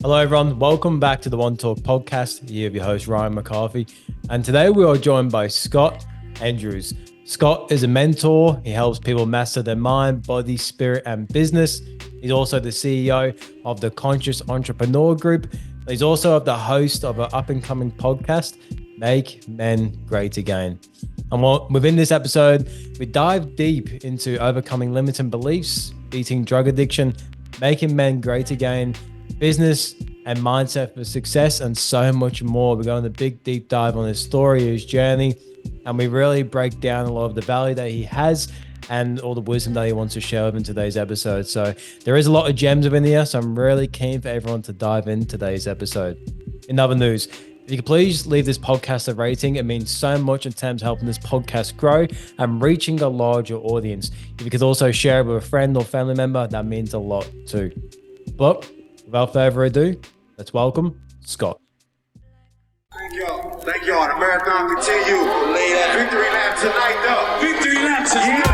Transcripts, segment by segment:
Hello, everyone. Welcome back to the OneTalk podcast. You have your host, Ryan McCarthy. And today we are joined by Scott Andrews. Scott is a mentor. He helps people master their mind, body, spirit, and business. He's also the CEO of the Conscious Entrepreneur Group. He's also the host of an up-and-coming podcast, Make Men Great Again. And within this episode, we dive deep into overcoming limiting beliefs, beating drug addiction, making men great again, business and mindset for success, and so much more. We're going a big deep dive on his story, his journey, and we really break down a lot of the value that he has and all the wisdom that he wants to share in today's episode. So there is a lot of gems within here, so I'm really keen for everyone to dive in today's episode. In other news, if you could please leave this podcast a rating, it means so much in terms of helping this podcast grow and reaching a larger audience. If you could also share it with a friend or family member, that means a lot too. But without further ado, let's welcome Scott. Thank y'all. Thank y'all. The marathon continue. Victory lap tonight, though. Victory lap tonight.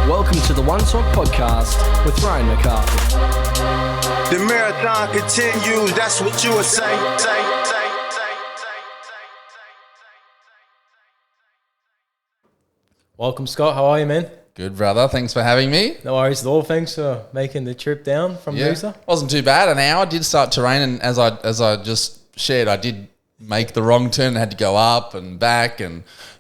Welcome to the OneTalk podcast with Ryan McCarthy. The marathon continues. That's what you were saying. Welcome, Scott. How are you, man? Good, brother. Thanks for having me. No worries at all. Thanks for making the trip down from Noosa. Wasn't too bad. An hour. Did start to rain, and as I just shared, I did make the wrong turn. Had to go up and back,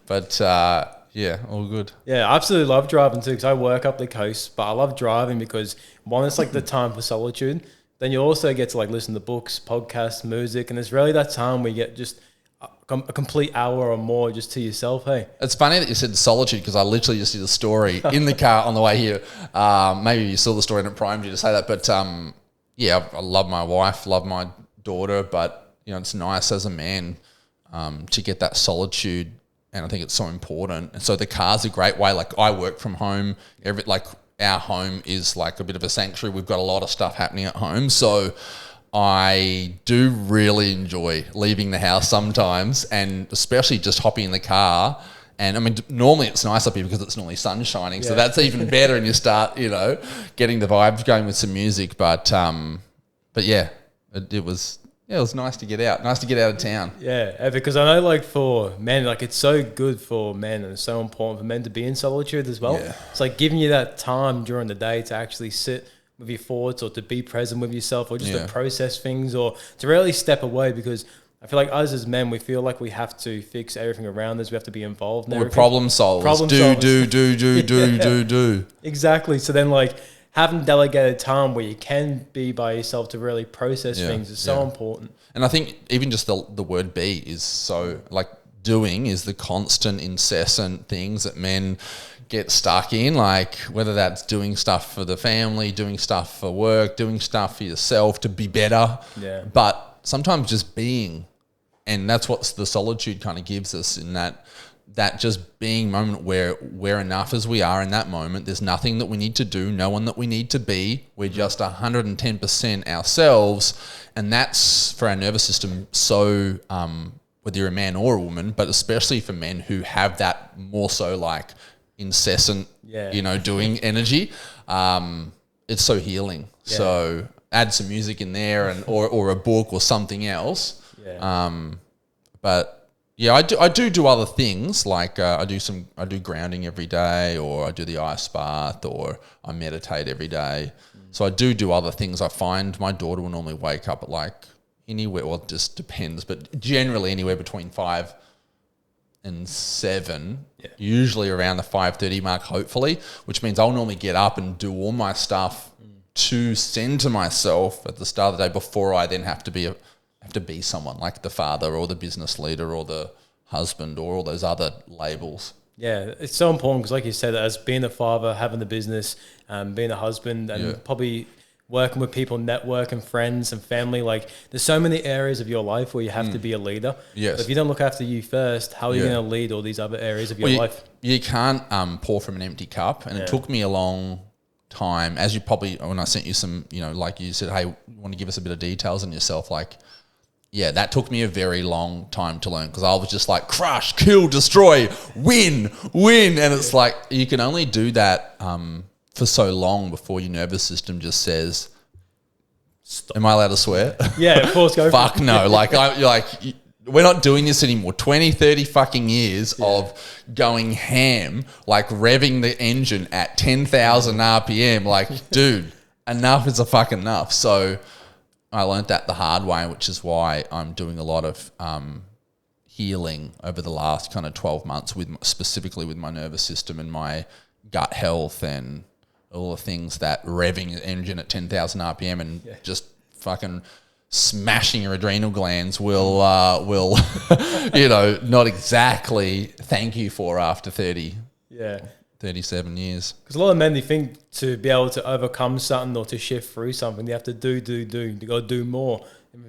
but all good. Yeah, I absolutely love driving too because I work up the coast, but I love driving because one, it's like the time for solitude. Then you also get to like listen to books, podcasts, music, and it's really that time where you get just a complete hour or more just to yourself. Hey, It's funny that you said solitude because I literally just did a story in the car on the way here. Maybe you saw the story and it primed you to say that, but I love my wife, love my daughter, but it's nice as a man to get that solitude. And I think it's so important. And so the car's a great way. Like I work from home. Our home is like a bit of a sanctuary. We've got a lot of stuff happening at home. So I do really enjoy leaving the house sometimes, and especially just hopping in the car. And I mean, normally it's nice up here because it's normally sun shining. So that's even better. And you start, getting the vibes going with some music. But it was nice to get out. Nice to get out of town. Yeah, because I know like for men, like it's so good for men and it's so important for men to be in solitude as well. Yeah. It's like giving you that time during the day to actually sit with your thoughts or to be present with yourself or just to process things or to really step away, because I feel like us as men, we feel like we have to fix everything around us. We have to be involved in everything. We're problem solvers. Do. Exactly. So then like having delegated time where you can be by yourself to really process things is so important. And I think even just the word be is so, like, doing is the constant, incessant things that men get stuck in, like whether that's doing stuff for the family, doing stuff for work, doing stuff for yourself to be better. Yeah. But sometimes just being, and that's what the solitude kind of gives us, in that just being moment where we're enough as we are in that moment. There's nothing that we need to do, no one that we need to be. We're just 110% ourselves. And that's for our nervous system. So whether you're a man or a woman, but especially for men who have that more so like incessant, doing energy, it's so healing. Yeah. So add some music in there or a book or something else. Yeah. Yeah, I do other things, like I do grounding every day, or I do the ice bath, or I meditate every day. So I do other things. I find my daughter will normally wake up at like anywhere, well, it just depends, but generally anywhere between 5 and 7, usually around the 5:30 mark, hopefully, which means I'll normally get up and do all my stuff to send to myself at the start of the day before I then have to be someone like the father or the business leader or the husband or all those other labels. Yeah, it's so important because like you said, as being a father, having the business, being a husband, and probably working with people, network and friends and family, like there's so many areas of your life where you have to be a leader. Yes. But if you don't look after you first, how are you going to lead all these other areas of your life? You can't pour from an empty cup. And it took me a long time, as you probably, when I sent you some, like you said, hey, you want to give us a bit of details on yourself, like, yeah, that took me a very long time to learn because I was just like crush, kill, destroy, win. And it's like you can only do that for so long before your nervous system just says, stop. Am I allowed to swear? Yeah, of course. Go Fuck no. We're not doing this anymore. 20, 30 fucking years of going ham, like revving the engine at 10,000 RPM. Like, dude, enough is a fuck enough. So I learned that the hard way, which is why I'm doing a lot of healing over the last kind of 12 months specifically with my nervous system and my gut health and all the things that revving the engine at 10,000 RPM and just fucking smashing your adrenal glands will not exactly thank you for after 37 years. Because a lot of men, they think to be able to overcome something or to shift through something, they have to do. They got to do more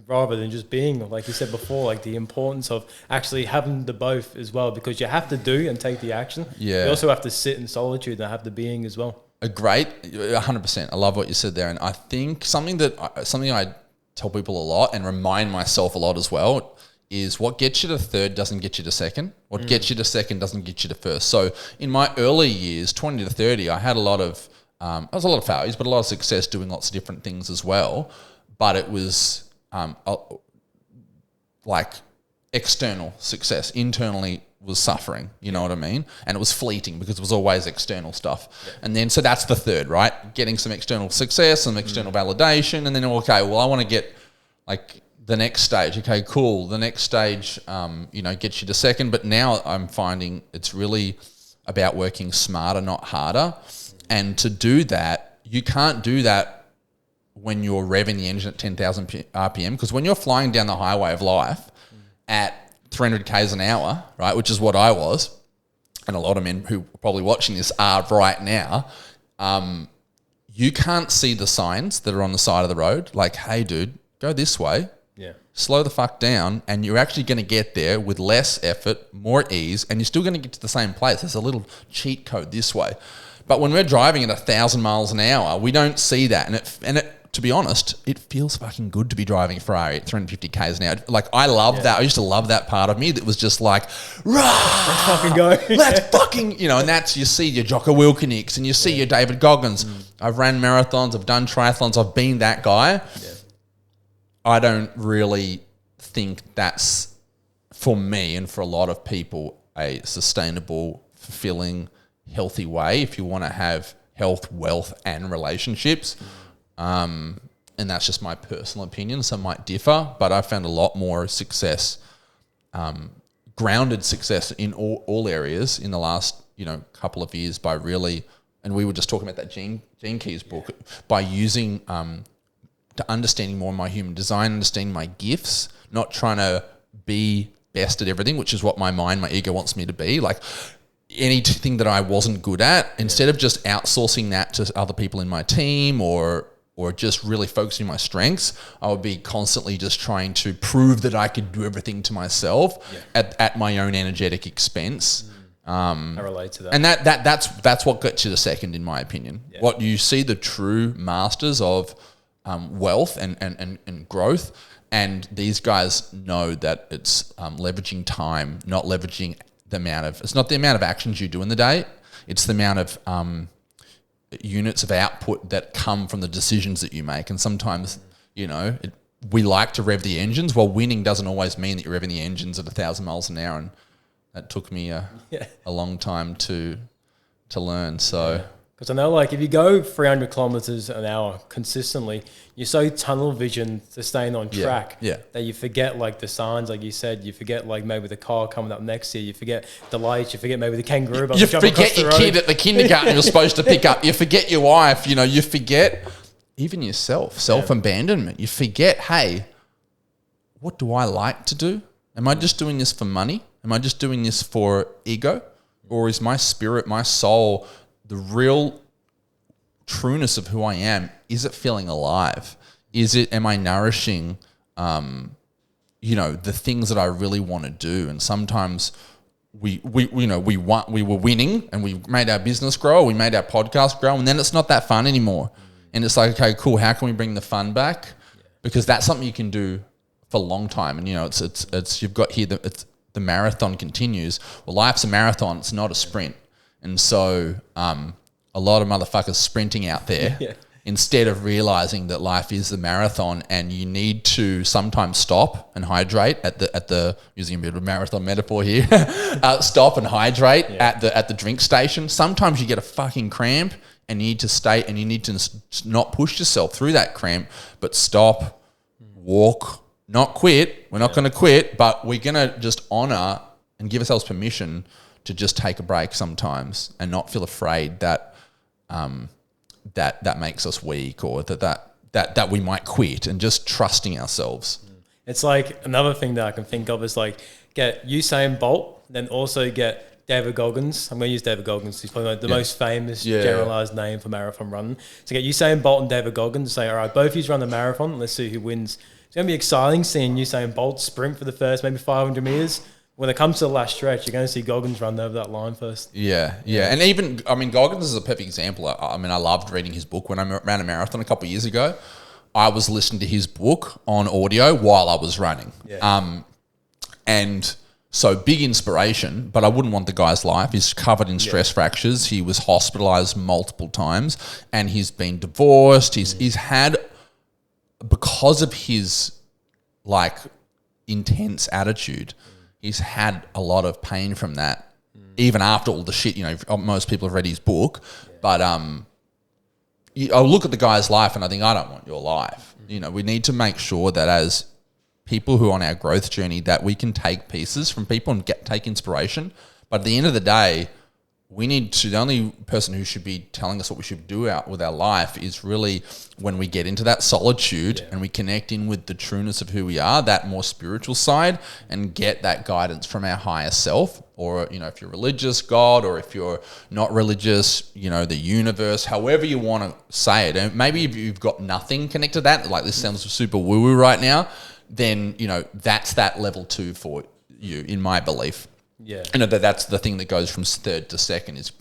rather than just being, like you said before, like the importance of actually having the both as well, because you have to do and take the action. Yeah. You also have to sit in solitude and have the being as well. 100%. I love what you said there. And I think something I tell people a lot and remind myself a lot as well is what gets you to third doesn't get you to second. What gets you to second doesn't get you to first. So in my early years, 20 to 30, I had a lot of failures, but a lot of success doing lots of different things as well. But it was like external success. Internally was suffering, you know what I mean? And it was fleeting because it was always external stuff. Yeah. And then, so that's the third, right? Getting some external success, some external validation. And then, okay, well, I want to get like the next stage. Okay, cool. The next stage, gets you to second. But now I'm finding it's really about working smarter, not harder. And to do that, you can't do that when you're revving the engine at 10,000 RPM, because when you're flying down the highway of life at 300 Ks an hour, right, which is what I was, and a lot of men who are probably watching this are right now, you can't see the signs that are on the side of the road, like, hey, dude, go this way. Yeah. Slow the fuck down, and you're actually going to get there with less effort, more ease, and you're still going to get to the same place. There's a little cheat code this way. But when we're driving at 1,000 miles an hour, we don't see that. And it to be honest, it feels fucking good to be driving a Ferrari at 350 Ks an hour. Like, I love that. I used to love that part of me that was just like, rah! Let's fucking go. Let's fucking, and that's, you see your Jocko Wilkenicks and you see your David Goggins. I've ran marathons, I've done triathlons, I've been that guy. Yeah. I don't really think that's, for me and for a lot of people, a sustainable, fulfilling, healthy way if you want to have health, wealth, and relationships. And that's just my personal opinion. Some might differ, but I found a lot more success, grounded success in all areas in the last, couple of years by really, and we were just talking about that Gene Keys book, by using, to understanding more of my human design, understanding my gifts, not trying to be best at everything, which is what my mind, my ego wants me to be. Like, anything that I wasn't good at, instead of just outsourcing that to other people in my team or just really focusing on my strengths, I would be constantly just trying to prove that I could do everything to myself at my own energetic expense. I relate to that. And that's what gets you the second, in my opinion. Yeah. What you see the true masters of wealth and growth, and these guys know that it's leveraging time, not leveraging it's not the amount of actions you do in the day, it's the amount of units of output that come from the decisions that you make. And sometimes, we like to rev the engines. Well, winning doesn't always mean that you're revving the engines at 1,000 miles an hour. And that took me a long time to learn. So, because I know, like, if you go 300 kilometers an hour consistently, you're so tunnel vision to staying on track that you forget, like, the signs, like you said. You forget, like, maybe the car coming up next to you. You forget the lights. You forget maybe the kangaroo. You forget your kid at the kindergarten you're supposed to pick up. You forget your wife. You forget even yourself, self-abandonment. You forget, hey, what do I like to do? Am I just doing this for money? Am I just doing this for ego? Or is my spirit, my soul, the real trueness of who I am, is it feeling alive? Am I nourishing, the things that I really want to do? And sometimes we won, we were winning and we made our business grow, we made our podcast grow, and then it's not that fun anymore. And it's like, okay, cool, how can we bring the fun back? Because that's something you can do for a long time. And it's you've got here the marathon continues. Well, life's a marathon, it's not a sprint. And so a lot of motherfuckers sprinting out there instead of realizing that life is a marathon and you need to sometimes stop and hydrate at the using a bit of a marathon metaphor here, stop and hydrate at the drink station. Sometimes you get a fucking cramp and you need to stay and you need to not push yourself through that cramp, but stop, walk, not quit. We're not going to quit, but we're going to just honor and give ourselves permission to just take a break sometimes and not feel afraid that that makes us weak or that we might quit, and just trusting ourselves. It's like another thing that I can think of is like get Usain Bolt, then also get David Goggins. I'm going to use David Goggins. He's probably like the most famous generalized name for marathon running. So get Usain Bolt and David Goggins, say, all right, both of you run the marathon. Let's see who wins. It's going to be exciting seeing Usain Bolt sprint for the first maybe 500 meters. When it comes to the last stretch, you're going to see Goggins run over that line first. Yeah. And even, Goggins is a perfect example. I loved reading his book. When I ran a marathon a couple of years ago, I was listening to his book on audio while I was running. Yeah. And so big inspiration, but I wouldn't want the guy's life. He's covered in stress fractures. He was hospitalized multiple times and he's been divorced. He's had, because of his intense attitude, he's had a lot of pain from that, even after all the shit. Most people have read his book, but I look at the guy's life and I think, I don't want your life. We need to make sure that as people who are on our growth journey, that we can take pieces from people and take inspiration. But at the end of the day, the only person who should be telling us what we should do with our life is really when we get into that solitude and we connect in with the trueness of who we are, that more spiritual side, and get that guidance from our higher self, or, if you're religious, God, or if you're not religious, the universe, however you want to say it. And maybe if you've got nothing connected to that, like this sounds super woo-woo right now, then, that's that level 2 for you, in my belief. Yeah, that's the thing that goes from third to second is,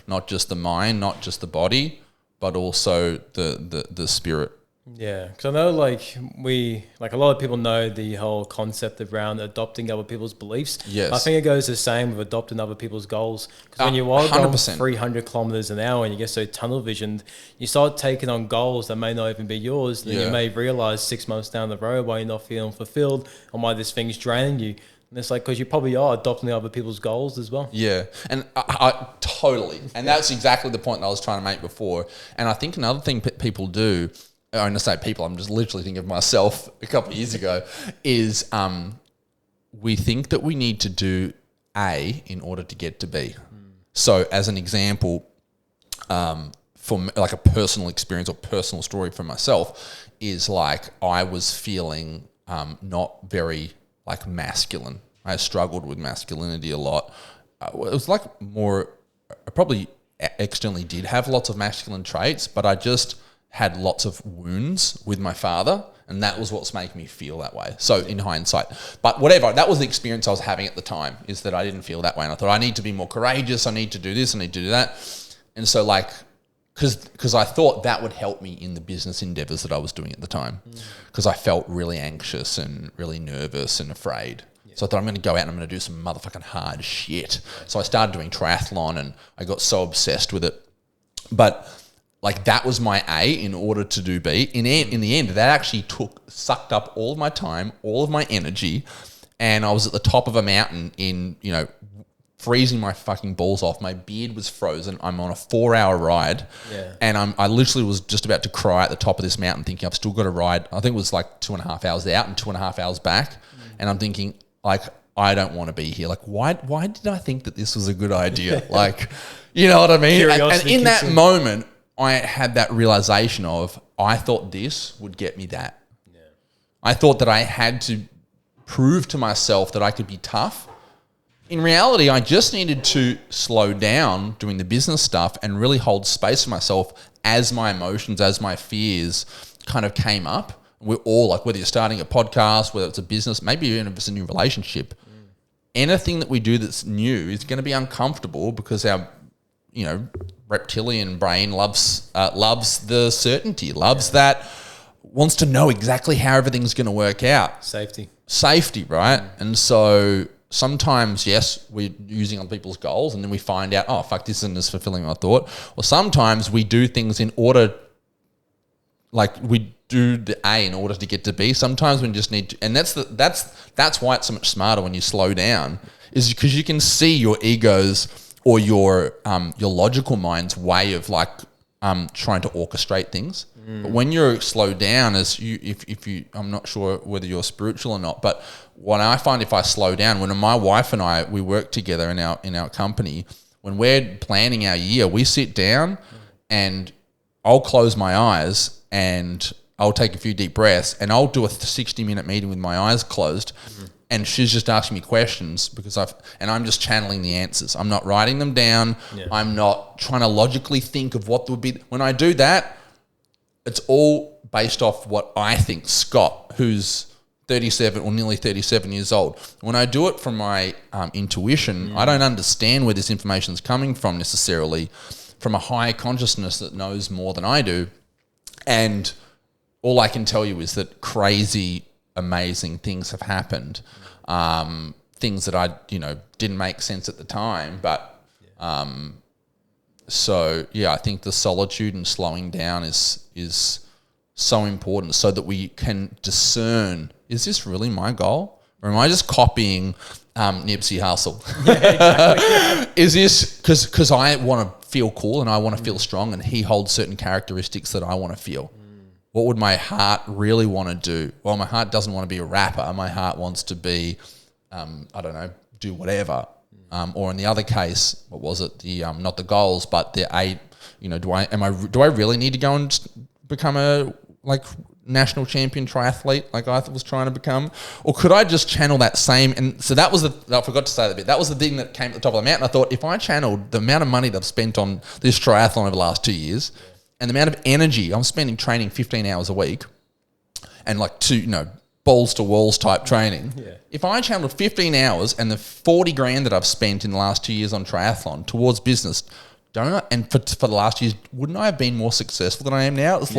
not just the mind, not just the body, but also the spirit. Yeah, because I know a lot of people know the whole concept around adopting other people's beliefs. Yes. I think it goes the same with adopting other people's goals. Because when you are going 300 kilometers an hour and you get so tunnel visioned, you start taking on goals that may not even be yours. Then you may realize 6 months down the road why you're not feeling fulfilled or why this thing's draining you. And it's because you probably are adopting other people's goals as well. Yeah, and I totally. And that's exactly the point that I was trying to make before. And I think another thing people do, when I say people, I'm just literally thinking of myself a couple of years ago, is we think that we need to do A in order to get to B. So as an example, for a personal experience or personal story for myself is I was feeling not very masculine. I struggled with masculinity a lot. It was more, I probably externally did have lots of masculine traits, but I just had lots of wounds with my father, and that was what's making me feel that way. So in hindsight, but whatever, that was the experience I was having at the time, is that I didn't feel that way. And I thought I need to be more courageous. I need to do this. I need to do that. And so because I thought that would help me in the business endeavors that I was doing at the time, because I felt really anxious and really nervous and afraid. Yeah. So I thought I'm going to go out and I'm going to do some motherfucking hard shit. So I started doing triathlon and I got so obsessed with it. But that was my A in order to do B. In the end, that actually sucked up all of my time, all of my energy. And I was at the top of a mountain in, freezing my fucking balls off. My beard was frozen. I'm on a 4-hour ride. Yeah. And I literally was just about to cry at the top of this mountain thinking I've still got to ride. I think it was 2.5 hours out and 2.5 hours back. And I'm thinking I don't want to be here. Why did I think that this was a good idea? You know what I mean? And in that moment, I had that realization of, I thought this would get me that. Yeah. I thought that I had to prove to myself that I could be tough. In reality, I just needed to slow down doing the business stuff and really hold space for myself as my emotions, as my fears kind of came up. We're all whether you're starting a podcast, whether it's a business, maybe even if it's a new relationship, anything that we do that's new is going to be uncomfortable because our, reptilian brain loves the certainty, wants to know exactly how everything's going to work out. Safety, right? And so sometimes, yes, we're using other people's goals and then we find out, oh, fuck, this isn't as fulfilling as I thought. Or sometimes we do things in order, like we do the A in order to get to B. Sometimes we just need to, and that's why it's so much smarter when you slow down, is because you can see your ego's or your logical mind's way of trying to orchestrate things. But when you're slowed down, if you, I'm not sure whether you're spiritual or not, but what I find if I slow down, when my wife and I, we work together in our company, when we're planning our year, we sit down and I'll close my eyes and I'll take a few deep breaths and I'll do a 60-minute meeting with my eyes closed. And she's just asking me questions because I'm just channeling the answers. I'm not writing them down. Yeah. I'm not trying to logically think of what would be. When I do that, it's all based off what I think. Scott, who's 37 or nearly 37 years old, when I do it from my intuition, I don't understand where this information is coming from necessarily, from a higher consciousness that knows more than I do. And all I can tell you is that crazy, amazing things have happened. Things that I, didn't make sense at the time. But so, yeah, I think the solitude and slowing down is so important so that we can discern, is this really my goal? Or am I just copying Nipsey Hussle? Yeah, exactly. Is this because I want to feel cool and I want to feel strong and he holds certain characteristics that I want to feel? What would my heart really want to do? Well, my heart doesn't want to be a rapper. My heart wants to be, do whatever. Or in the other case, what was it? The not the goals, but the do I really need to go and become a national champion triathlete like I was trying to become, or could I just channel that same? And so that was I forgot to say that bit. That was the thing that came at the top of the mountain. I thought if I channeled the amount of money that I've spent on this triathlon over the last 2 years. And the amount of energy I'm spending training 15 hours a week and balls to walls type training. Yeah. If I channeled 15 hours and the 40 grand that I've spent in the last 2 years on triathlon towards business, and for the last years, wouldn't I have been more successful than I am now? It's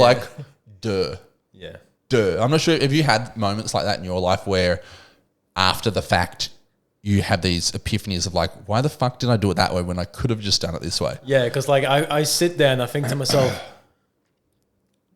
duh. Yeah. Duh. I'm not sure, have you had moments like that in your life where after the fact you have these epiphanies of why the fuck did I do it that way when I could have just done it this way? Yeah, because I sit there and I think to myself,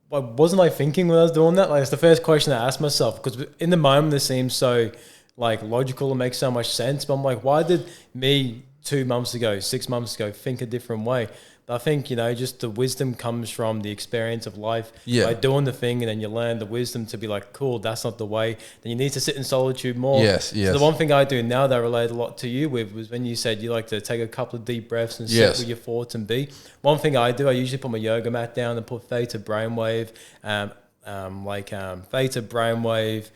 wasn't I thinking when I was doing that? It's the first question I asked myself, because in the moment it seems so logical and makes so much sense. But I'm why did me 2 months ago, 6 months ago think a different way? But I think, just the wisdom comes from the experience of life. Yeah. By doing the thing and then you learn the wisdom to be cool, that's not the way. Then you need to sit in solitude more. Yes. So the one thing I do now that I relate a lot to you with was when you said you like to take a couple of deep breaths and sit with your thoughts and be. One thing I do, I usually put my yoga mat down and put theta brainwave, theta brainwave,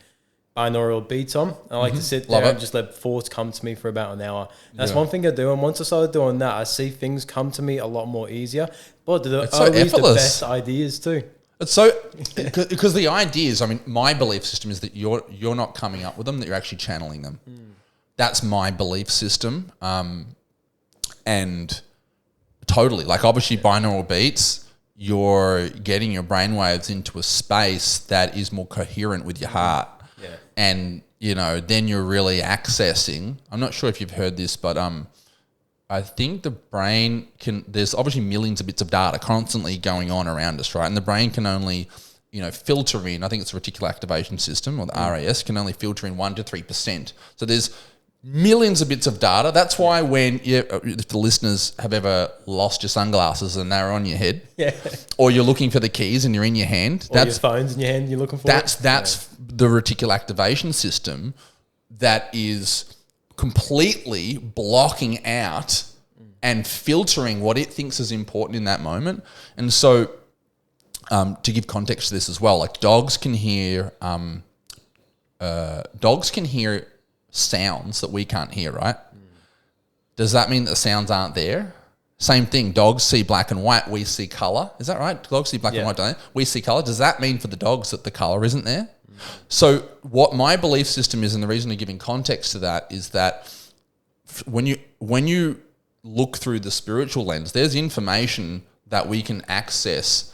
binaural beats on. I like to sit there and just let thoughts come to me for about an hour. That's one thing I do. And once I started doing that, I see things come to me a lot more easier. But they're always the best ideas too. It's so, because the ideas, my belief system is that you're not coming up with them, that you're actually channeling them. That's my belief system. And totally, obviously binaural beats, you're getting your brainwaves into a space that is more coherent with your heart. Yeah. And, then you're really accessing, I'm not sure if you've heard this, but I think the brain there's obviously millions of bits of data constantly going on around us, right? And the brain can only, filter in, I think it's the reticular activation system, or the RAS, can only filter in 1% to 3%. So there's millions of bits of data. That's why if the listeners have ever lost your sunglasses and they're on your head, or you're looking for the keys and you're in your hand, or your phone's in your hand and you're looking for that's the reticular activation system that is completely blocking out and filtering what it thinks is important in that moment. And so, to give context to this as well, dogs can hear sounds that we can't hear, right? Does that mean that the sounds aren't there? Same thing, dogs see black and white, we see colour. Is that right? Dogs see black and white, don't they? We see colour. Does that mean for the dogs that the colour isn't there? So what my belief system is, and the reason I'm giving context to that, is that when you look through the spiritual lens, there's information that we can access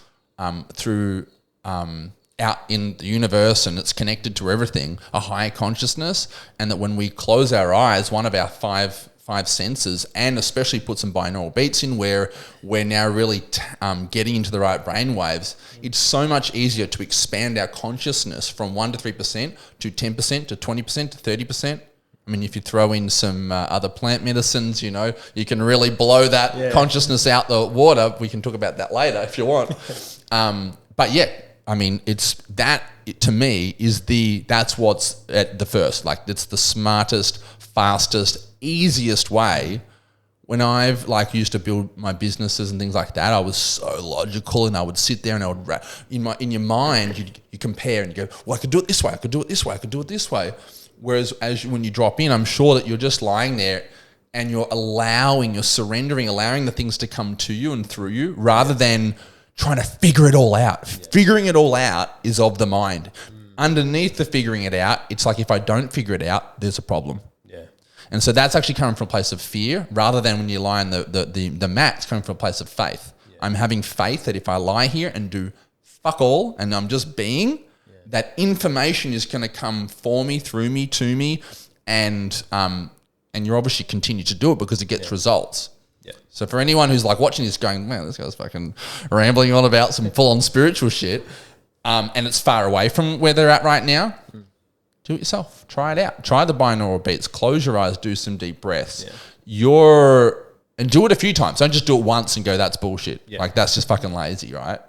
through out in the universe, and it's connected to everything, a higher consciousness, and that when we close our eyes, one of our five senses, and especially put some binaural beats in where we're now really getting into the right brain waves, it's so much easier to expand our consciousness from 1 to 3% to 10% to 20% to 30%. I mean, if you throw in some other plant medicines, you know, you can really blow that consciousness out the water. We can talk about that later if you want. But yeah, I mean, it's that to me that's what's at the first. Like, it's the smartest, fastest, easiest way. When I've used to build my businesses and things like that, I was so logical, and I would sit there and I would in your mind you compare and you go, well, I could do it this way, I could do it this way, I could do it this way. Whereas when you drop in, I'm sure that you're just lying there and you're surrendering, allowing the things to come to you and through you, rather than trying to figure it all out. Yeah. Figuring it all out is of the mind. Underneath the figuring it out, it's like, if I don't figure it out, there's a problem. Yeah. And so that's actually coming from a place of fear, rather than when you lie on the mat, it's coming from a place of faith. Yeah. I'm having faith that if I lie here and do fuck all and I'm just being, that information is going to come for me, through me, to me, and you obviously continue to do it because it gets results. Yeah. So for anyone who's watching this going, man, this guy's fucking rambling on about some full-on spiritual shit, and it's far away from where they're at right now, do it yourself. Try it out. Try the binaural beats. Close your eyes. Do some deep breaths. Yeah. And do it a few times. Don't just do it once and go, that's bullshit. Yeah. That's just fucking lazy, right?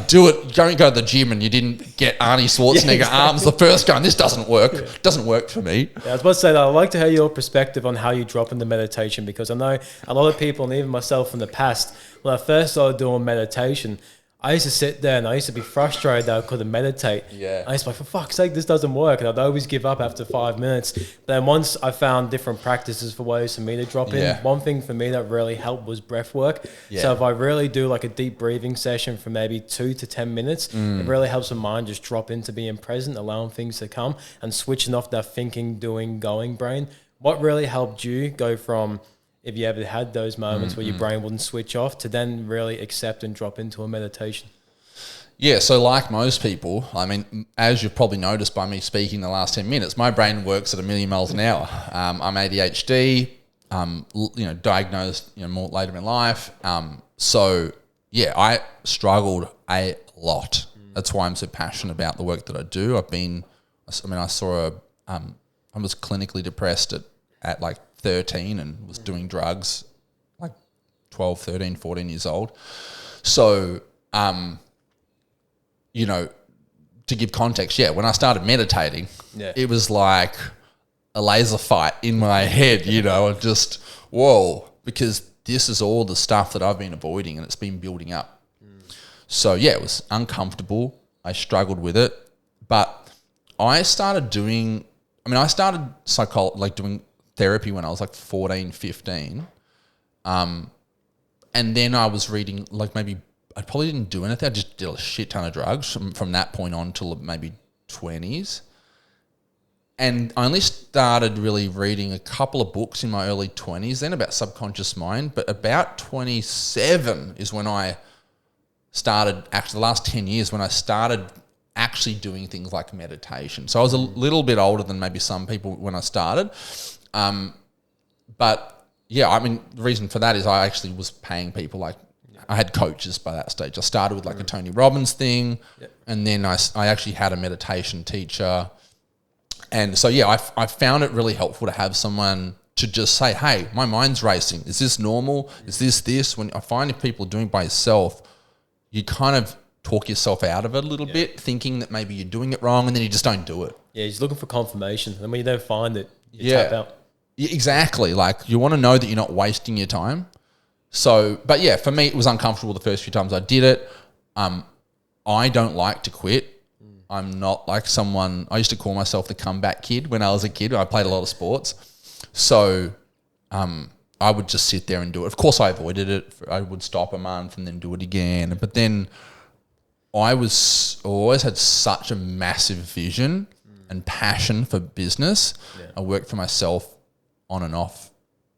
Do it. Don't go to the gym and you didn't get Arnie Schwarzenegger arms the first go, and this doesn't work. Yeah. It doesn't work for me. Yeah, I was about to say that I'd like to hear your perspective on how you drop into meditation, because I know a lot of people, and even myself in the past, when I first started doing meditation, I used to sit there and I used to be frustrated that I couldn't meditate. Yeah. I used to be like, for fuck's sake, this doesn't work. And I'd always give up after 5 minutes. But then once I found different practices for ways for me to drop in, one thing for me that really helped was breath work. Yeah. So if I really do a deep breathing session for maybe 2 to 10 minutes, it really helps my mind just drop into being present, allowing things to come and switching off that thinking, doing, going brain. What really helped you go from, if you ever had those moments where your brain wouldn't switch off, to then really accept and drop into a meditation? Yeah, so like most people, I mean, as you've probably noticed by me speaking the last 10 minutes, my brain works at 1,000,000 miles an hour. I'm ADHD, diagnosed more later in life. So yeah, I struggled a lot. That's why I'm so passionate about the work that I do. I was clinically depressed at 13 and was doing drugs 12, 13, 14 years old. So, to give context, when I started meditating, it was like a laser fight in my head, and just, whoa, because this is all the stuff that I've been avoiding and it's been building up. So it was uncomfortable. I struggled with it, but I started doing doing therapy when I was 14, 15. And then I was reading maybe I probably didn't do anything. I just did a shit ton of drugs from that point on till maybe 20s. And I only started really reading a couple of books in my early 20s, then about subconscious mind. But about 27 is when I started, actually the last 10 years, when I started actually doing things like meditation. So I was a little bit older than maybe some people when I started. But yeah, I mean, the reason for that is I actually was paying people, I had coaches by that stage. I started with a Tony Robbins thing, and then I actually had a meditation teacher. And so, I found it really helpful to have someone to just say, hey, my mind's racing. Is this normal? Is this? When I find if people are doing it by yourself, you kind of talk yourself out of it a little bit, thinking that maybe you're doing it wrong, and then you just don't do it. Yeah, you're looking for confirmation. And when you don't find it, you tap out. Yeah, exactly. You want to know that you're not wasting your time. So, but yeah, for me, it was uncomfortable the first few times I did it. I don't like to quit. I'm not like someone, I used to call myself the comeback kid when I was a kid. I played a lot of sports. So, I would just sit there and do it. Of course, I avoided it. I would stop a month and then do it again. But then I always had such a massive vision and passion for business. Yeah. I worked for myself on and off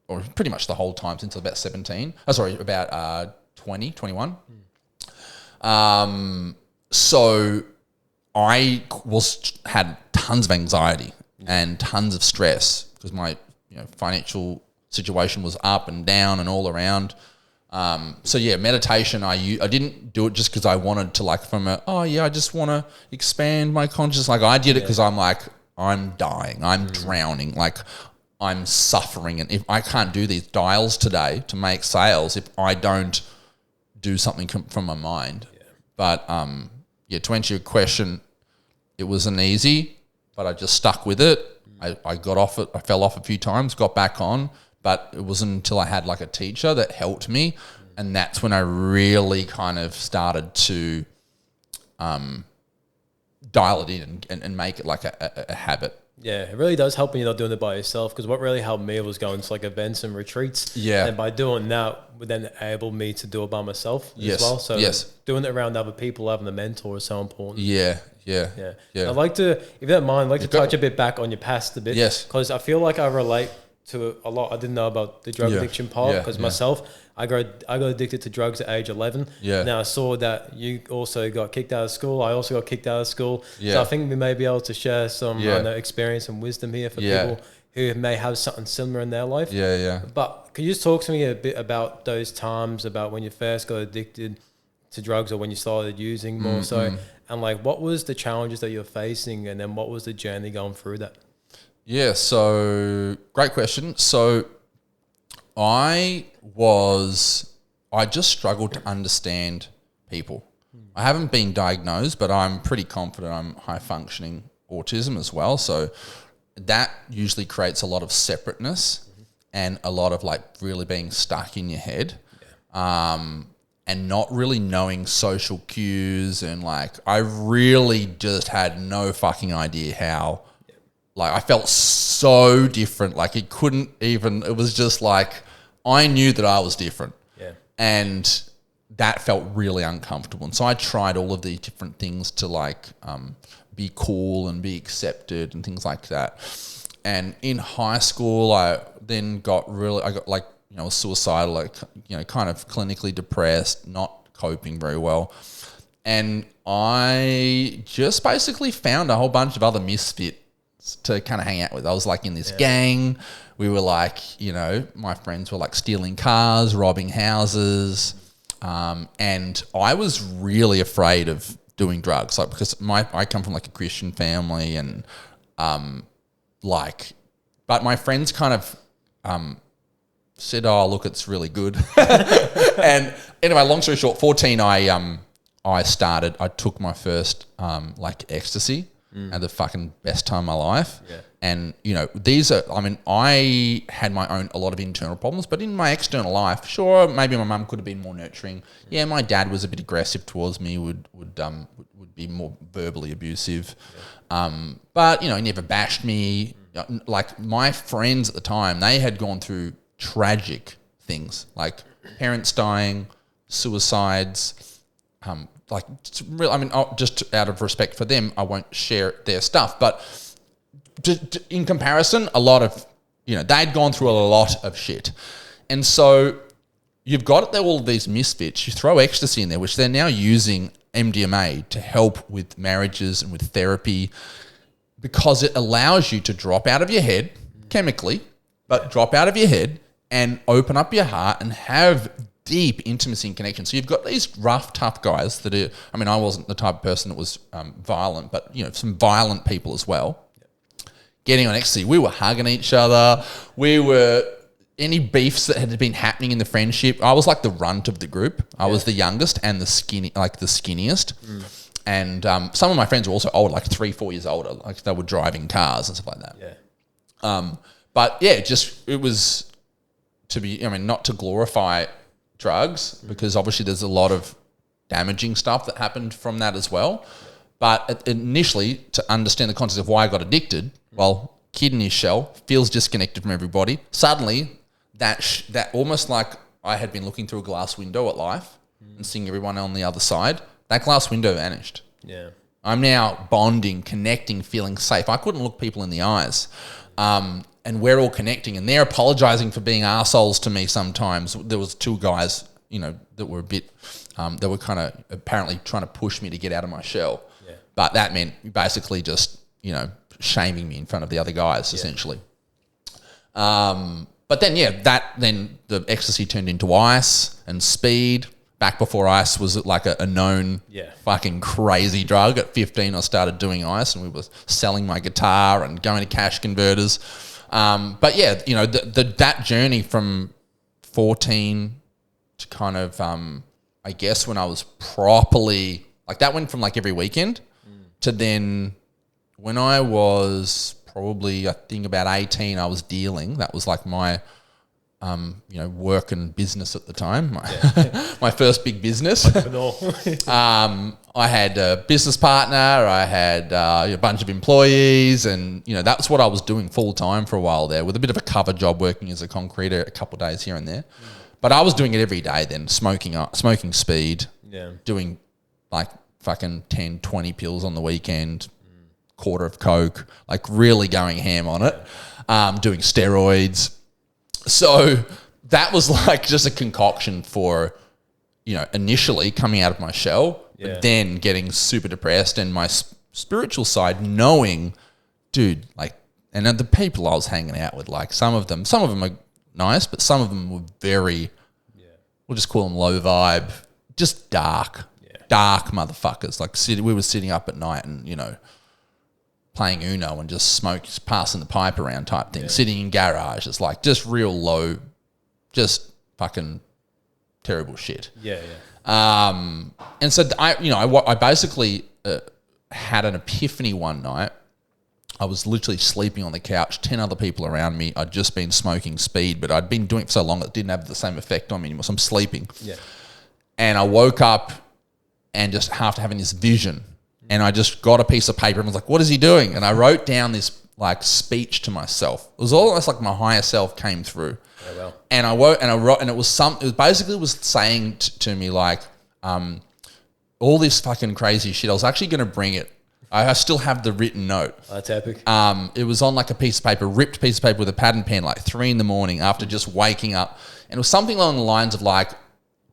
or pretty much the whole time since about 17. About 20, 21. So I had tons of anxiety and tons of stress because my financial situation was up and down and all around. So yeah, meditation, I didn't do it just because I wanted to I just want to expand my consciousness. Like I did it because I'm like, I'm dying, I'm drowning, like I'm suffering. And if I can't do these dials today to make sales, if I don't do something from my mind. Yeah. But to answer your question, it wasn't easy, but I just stuck with it. I got off it. I fell off a few times, got back on. But it wasn't until I had like a teacher that helped me, and that's when I really kind of started to dial it in and make it like a habit. Yeah, it really does help when you're not doing it by yourself, because what really helped me was going to like events and retreats. Yeah. And by doing that, would then enable me to do it by myself as well. So doing it around other people, having a mentor is so important. Yeah. I'd like to, if you don't mind, I'd like to touch a bit back on your past a bit. Yes. Because I feel like I relate to a lot. I didn't know about the drug addiction part because myself, I got addicted to drugs at age 11. Yeah. Now I saw that you also got kicked out of school. I also got kicked out of school. Yeah. So I think we may be able to share some experience and wisdom here for people who may have something similar in their life. Yeah. But could you just talk to me a bit about those times, about when you first got addicted to drugs or when you started using more so, and like what was the challenges that you're facing, and then what was the journey going through that? Yeah, so great question. So I just struggled to understand people. I haven't been diagnosed, but I'm pretty confident I'm high functioning autism as well. So that usually creates a lot of separateness and a lot of like really being stuck in your head. And not really knowing social cues, and like I really just had no fucking idea how. Like I felt so different. Like it was just like I knew that I was different. Yeah. And that felt really uncomfortable. And so I tried all of these different things to like be cool and be accepted and things like that. And in high school, I got was suicidal, like, kind of clinically depressed, not coping very well. And I just basically found a whole bunch of other misfits to kind of hang out with. I was like in this gang. We were like, my friends were like stealing cars, robbing houses. And I was really afraid of doing drugs, like because I come from like a Christian family, and but my friends kind of said, "Oh, look, it's really good." And anyway, long story short, 14, I took my first ecstasy, and the fucking best time of my life. Yeah. And I had a lot of internal problems, but in my external life, sure, maybe my mum could have been more nurturing. Yeah, my dad was a bit aggressive towards me, would be more verbally abusive. Yeah. But he never bashed me. Like my friends at the time, they had gone through tragic things like parents dying, suicides, just out of respect for them, I won't share their stuff. But in comparison, a lot of, they'd gone through a lot of shit. And so you've got all of these misfits. You throw ecstasy in there, which they're now using MDMA to help with marriages and with therapy, because it allows you to drop out of your head chemically, but drop out of your head and open up your heart and have deep intimacy and connection. So you've got these rough, tough guys that are, I wasn't the type of person that was violent, but, some violent people as well. Getting on ecstasy, we were hugging each other. Any beefs that had been happening in the friendship, I was like the runt of the group. I was the youngest and the skinniest. And some of my friends were also older, like 3-4 years older. Like they were driving cars and stuff like that. Yeah. But yeah, it was to be, not to glorify drugs, because obviously there's a lot of damaging stuff that happened from that as well. But initially, to understand the concept of why I got addicted, well, kid in his shell, feels disconnected from everybody. Suddenly, that almost like I had been looking through a glass window at life and seeing everyone on the other side, that glass window vanished. Yeah. I'm now bonding, connecting, feeling safe. I couldn't look people in the eyes. And and we're all connecting, and they're apologizing for being arseholes to me sometimes. There was 2 guys, that were a bit, they were kind of apparently trying to push me to get out of my shell. Yeah. But that meant basically just, shaming me in front of the other guys, essentially. But then, then the ecstasy turned into ice and speed. Back before ice was like a known fucking crazy drug. At 15, I started doing ice, and we were selling my guitar and going to cash converters. But yeah, that journey from 14 to kind of, I guess when I was properly, like that went from like every weekend to then when I was probably, I think about 18, I was dealing. That was like my, work and business at the time. My first big business. I had a business partner. I had a bunch of employees, and that's what I was doing full time for a while there, with a bit of a cover job working as a concreter a couple of days here and there. But I was doing it every day then, smoking speed, doing like fucking 10, 20 pills on the weekend, quarter of coke, like really going ham on it, doing steroids. So that was like just a concoction for, initially coming out of my shell, but then getting super depressed, and my spiritual side knowing, dude, like, and the people I was hanging out with, like some of them are nice, but some of them were very, we'll just call them low vibe, just dark motherfuckers. Like we were sitting up at night and, playing Uno and just passing the pipe around type thing, sitting in garages, like just real low, just fucking terrible shit. And so I basically had an epiphany one night. I was literally sleeping on the couch, 10 other people around me. I'd just been smoking speed, but I'd been doing it for so long it didn't have the same effect on me anymore. So I'm sleeping. And I woke up and just after having this vision, and I just got a piece of paper and was like, what is he doing? And I wrote down this like speech to myself. It was almost like my higher self came through. Oh, wow. And I wrote, and it was saying to me like, all this fucking crazy shit. I was actually going to bring it. I still have the written note. Oh, that's epic. It was on like a piece of paper, ripped piece of paper with a pad and pen, like 3 a.m. after just waking up. And it was something along the lines of like,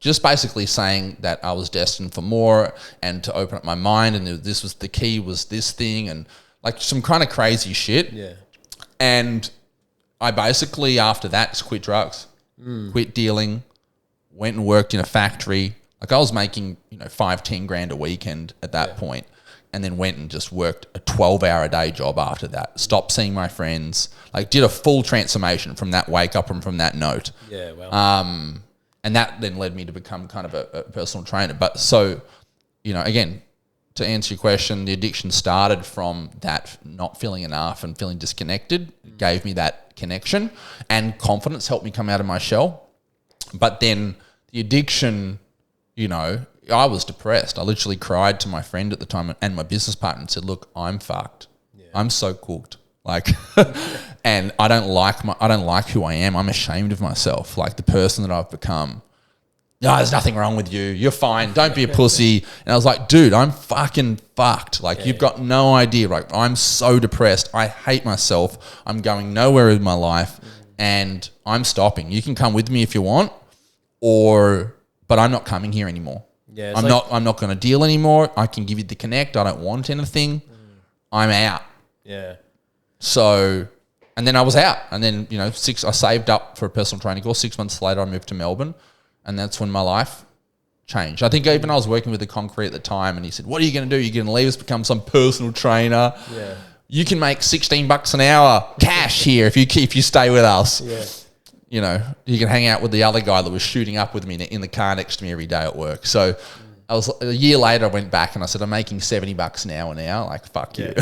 just basically saying that I was destined for more and to open up my mind, and this was the key, was this thing, and like some kind of crazy shit. And I basically, after that, just quit drugs, quit dealing, went and worked in a factory. Like I was making, 5-10 grand a weekend at that point, and then went and just worked a 12-hour a day job after that. Stopped seeing my friends, like did a full transformation from that wake up and from that note. And that then led me to become kind of a personal trainer. But so, again, to answer your question, the addiction started from that not feeling enough and feeling disconnected. It gave me that connection, and confidence helped me come out of my shell. But then the addiction, I was depressed. I literally cried to my friend at the time and my business partner and said, look, I'm fucked. I'm so cooked. Like, and I don't like who I am. I'm ashamed of myself, like the person that I've become. No, there's nothing wrong with you. You're fine. Don't be a pussy. And I was like, dude, I'm fucking fucked. Like, you've got no idea. Like, I'm so depressed. I hate myself. I'm going nowhere in my life, and I'm stopping. You can come with me if you want, but I'm not coming here anymore. I'm not going to deal anymore. I can give you the connect. I don't want anything. I'm out. So, and then I was out, and then, I saved up for a personal training course. 6 months later, I moved to Melbourne, and that's when my life changed. I think even I was working with a concrete at the time, and he said, what are you going to do? You're going to leave us, become some personal trainer. You can make $16 an hour cash here if you stay with us. You can hang out with the other guy that was shooting up with me in the car next to me every day at work. So a year later, I went back and I said, I'm making $70 an hour now. Like, fuck you.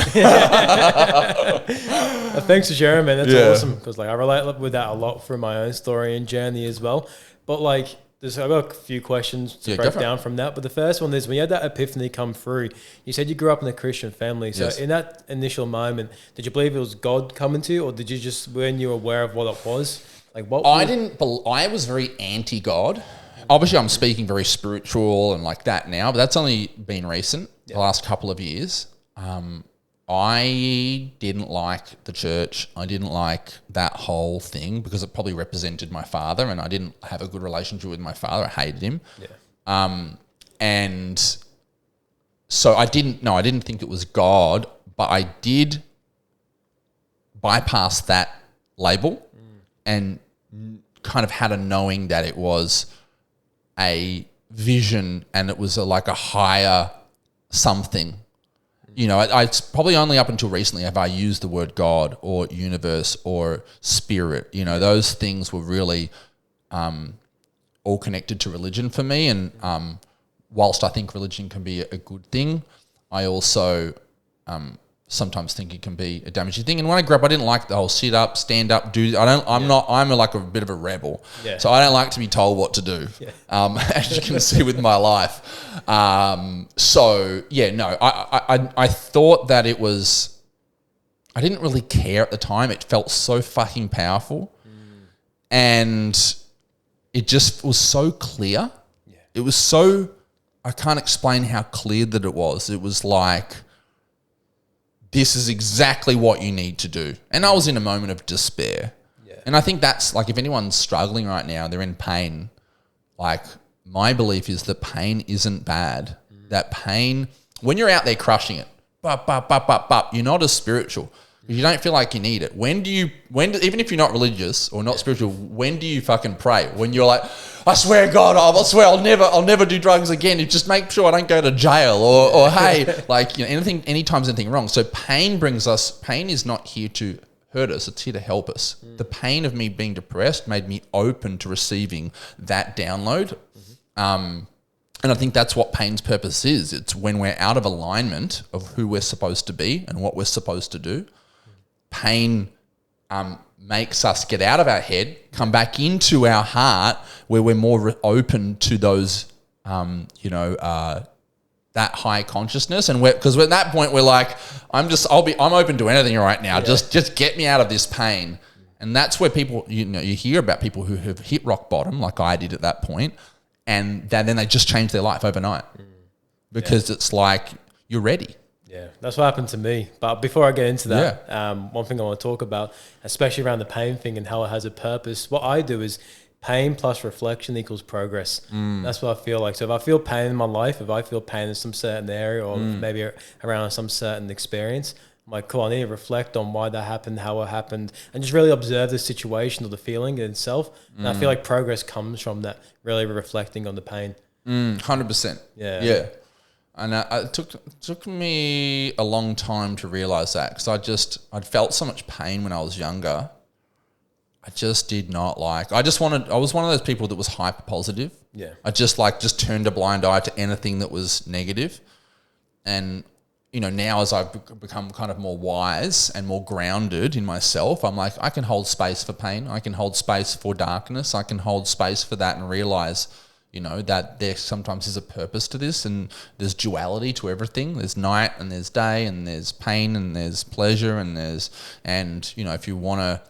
Thanks for sharing, man. That's awesome. Because I relate with that a lot from my own story and journey as well. But I've got a few questions to break down from that. But the first one is, when you had that epiphany come through, you said you grew up in a Christian family. So in that initial moment, did you believe it was God coming to you, or did you just, when you were aware of what it was? I was very anti-God. Obviously, I'm speaking very spiritual and like that now, but that's only been recent, the last couple of years. I didn't like the church. I didn't like that whole thing because it probably represented my father, and I didn't have a good relationship with my father. I hated him. Yeah. And so I didn't think it was God, but I did bypass that label and kind of had a knowing that it was a vision and it was like a higher something. You know, it's probably only up until recently have I used the word God or universe or spirit. You know, those things were really all connected to religion for me. And whilst I think religion can be a good thing, I also sometimes think it can be a damaging thing. And when I grew up, I didn't like the whole sit up, stand up, do. I'm like a bit of a rebel. Yeah. So I don't like to be told what to do. Yeah. As you can see with my life. So yeah, no, I thought that it was. I didn't really care at the time. It felt so fucking powerful, and it just was so clear. Yeah. It was so. I can't explain how clear that it was. It was like, this is exactly what you need to do. And I was in a moment of despair. Yeah. And I think that's like, if anyone's struggling right now, they're in pain, like my belief is that pain isn't bad. That pain, when you're out there crushing it, you're not as spiritual. You don't feel like you need it. Even if you're not religious or not spiritual, when do you fucking pray? When you're like, I swear God, I swear I'll never do drugs again. You just make sure I don't go to jail or hey, like, you know, anytime there's anything wrong. So pain is not here to hurt us. It's here to help us. The pain of me being depressed made me open to receiving that download. And I think that's what pain's purpose is. It's when we're out of alignment of who we're supposed to be and what we're supposed to do. Pain makes us get out of our head, come back into our heart where we're more open to those, that high consciousness. And because at that point we're like, I'm open to anything right now. Yeah. Just get me out of this pain. And that's where people, you hear about people who have hit rock bottom like I did at that point, and then they just change their life overnight because it's like, you're ready. Yeah, that's what happened to me. But before I get into that, one thing I want to talk about, especially around the pain thing and how it has a purpose, what I do is pain plus reflection equals progress. That's what I feel like. So if I feel pain in my life, if I feel pain in some certain area or maybe around some certain experience, I'm like, cool, I need to reflect on why that happened, how it happened, and just really observe the situation or the feeling in itself. And I feel like progress comes from that, really reflecting on the pain. 100%. Yeah. And it took me a long time to realize that because I'd felt so much pain when I was younger. I just did not like. I was one of those people that was hyper positive. Yeah. I just turned a blind eye to anything that was negative. And now as I've become kind of more wise and more grounded in myself, I'm like, I can hold space for pain. I can hold space for darkness. I can hold space for that and realize, that there sometimes is a purpose to this, and there's duality to everything. There's night and there's day, and there's pain and there's pleasure, and if you want to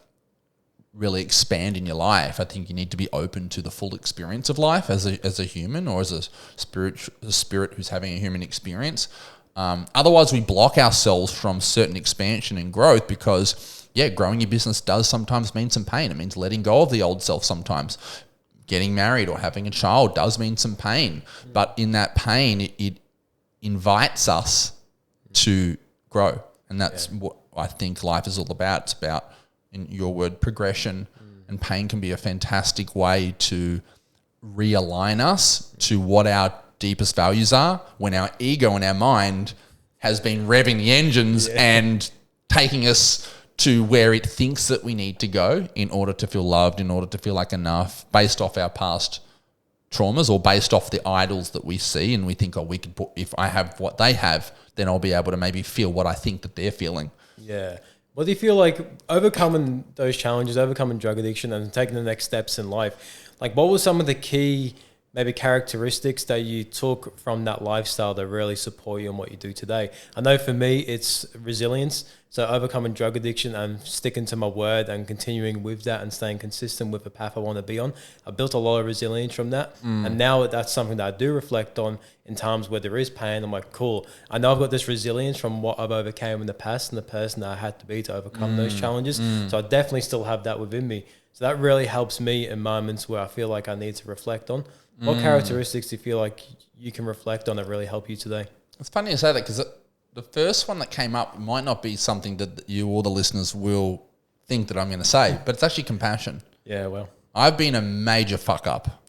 really expand in your life, I think you need to be open to the full experience of life as a human or as a spirit who's having a human experience. Otherwise, we block ourselves from certain expansion and growth because, growing your business does sometimes mean some pain. It means letting go of the old self sometimes. Getting married or having a child does mean some pain. But in that pain, it invites us to grow. And that's what I think life is all about. It's about, in your word, progression. And pain can be a fantastic way to realign us to what our deepest values are when our ego and our mind has been revving the engines and taking us to where it thinks that we need to go in order to feel loved, in order to feel like enough, based off our past traumas or based off the idols that we see, and we think, if I have what they have, then I'll be able to maybe feel what I think that they're feeling. Yeah. What do you feel like overcoming those challenges, overcoming drug addiction and taking the next steps in life? Like, what were some of the key maybe characteristics that you took from that lifestyle that really support you in what you do today? I know for me, it's resilience. So overcoming drug addiction and sticking to my word and continuing with that and staying consistent with the path I want to be on. I built a lot of resilience from that. And now that's something that I do reflect on in times where there is pain. I'm like, cool, I know I've got this resilience from what I've overcame in the past and the person that I had to be to overcome those challenges. So I definitely still have that within me. So that really helps me in moments where I feel like I need to reflect on. What characteristics do you feel like you can reflect on that really help you today? It's funny you say that because the first one that came up might not be something that you or the listeners will think that I'm going to say, but it's actually compassion. Yeah, well. I've been a major fuck up,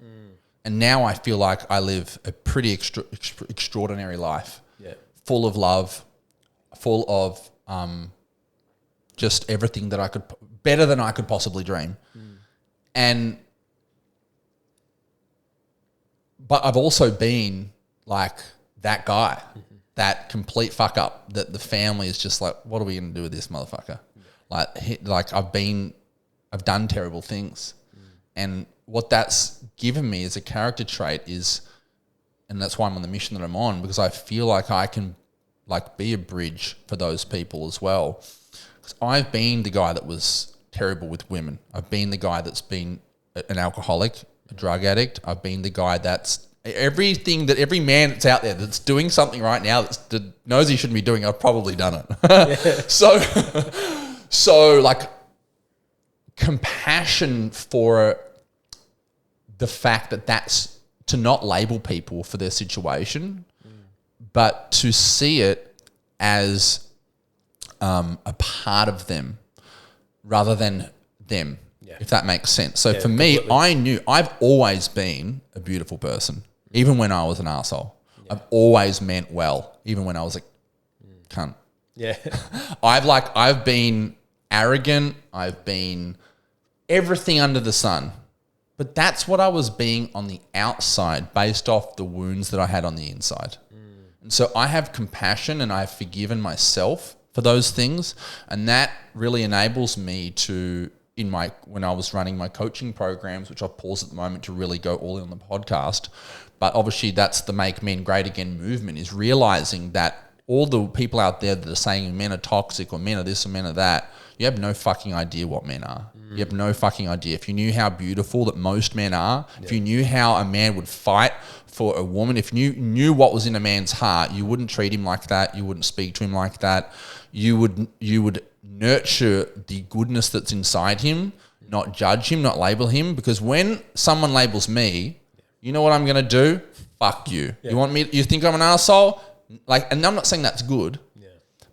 and now I feel like I live a pretty extraordinary life, full of love, full of just everything that I could, better than I could possibly dream. But I've also been like that guy, that complete fuck up that the family is just like, what are we going to do with this motherfucker? Like I've done terrible things. And what that's given me as a character trait is, and that's why I'm on the mission that I'm on, because I feel like I can like be a bridge for those people as well. Because I've been the guy that was terrible with women. I've been the guy that's been an alcoholic, a drug addict. I've been the guy that's everything that every man that's out there that's doing something right now that knows he shouldn't be doing, I've probably done it. So like compassion for the fact that that's to not label people for their situation, but to see it as a part of them rather than them, if that makes sense. So for me, completely. I've always been a beautiful person, even when I was an arsehole. I've always meant well, even when I was a cunt. Yeah. I've been arrogant. I've been everything under the sun. But that's what I was being on the outside based off the wounds that I had on the inside. And so I have compassion and I've forgiven myself for those things. And that really enables me to, when I was running my coaching programs, which I've paused at the moment to really go all in on the podcast. But obviously that's the Make Men Great Again movement, is realizing that all the people out there that are saying men are toxic or men are this or men are that, you have no fucking idea what men are. You have no fucking idea. If you knew how beautiful that most men are, if you knew how a man would fight for a woman, if you knew what was in a man's heart, you wouldn't treat him like that. You wouldn't speak to him like that. You would nurture the goodness that's inside him, not judge him, not label him. Because when someone labels me, you know what I'm going to do? Fuck you. You think I'm an asshole? And I'm not saying that's good.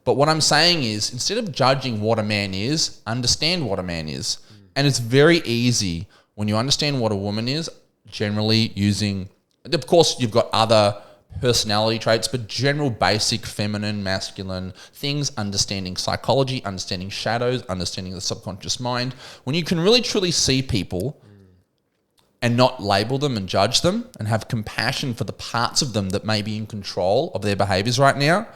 But what I'm saying is, instead of judging what a man is, understand what a man is. And it's very easy when you understand what a woman is, generally using, of course, you've got other personality traits, but general basic feminine, masculine things, understanding psychology, understanding shadows, understanding the subconscious mind. When you can really truly see people and not label them and judge them and have compassion for the parts of them that may be in control of their behaviors right now,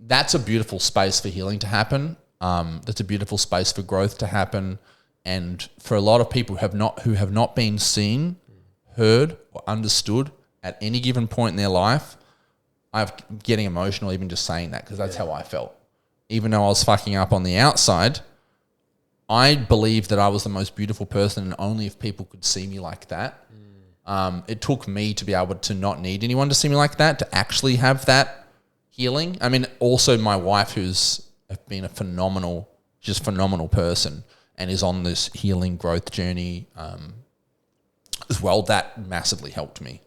that's a beautiful space for healing to happen. That's a beautiful space for growth to happen. And for a lot of people who have not been seen, heard, or understood at any given point in their life, I'm getting emotional even just saying that, because that's how I felt. Even though I was fucking up on the outside, I believed that I was the most beautiful person, and only if people could see me like that. It took me to be able to not need anyone to see me like that, to actually have that healing. I mean, also my wife, who's been a phenomenal person and is on this healing growth journey as well, that massively helped me.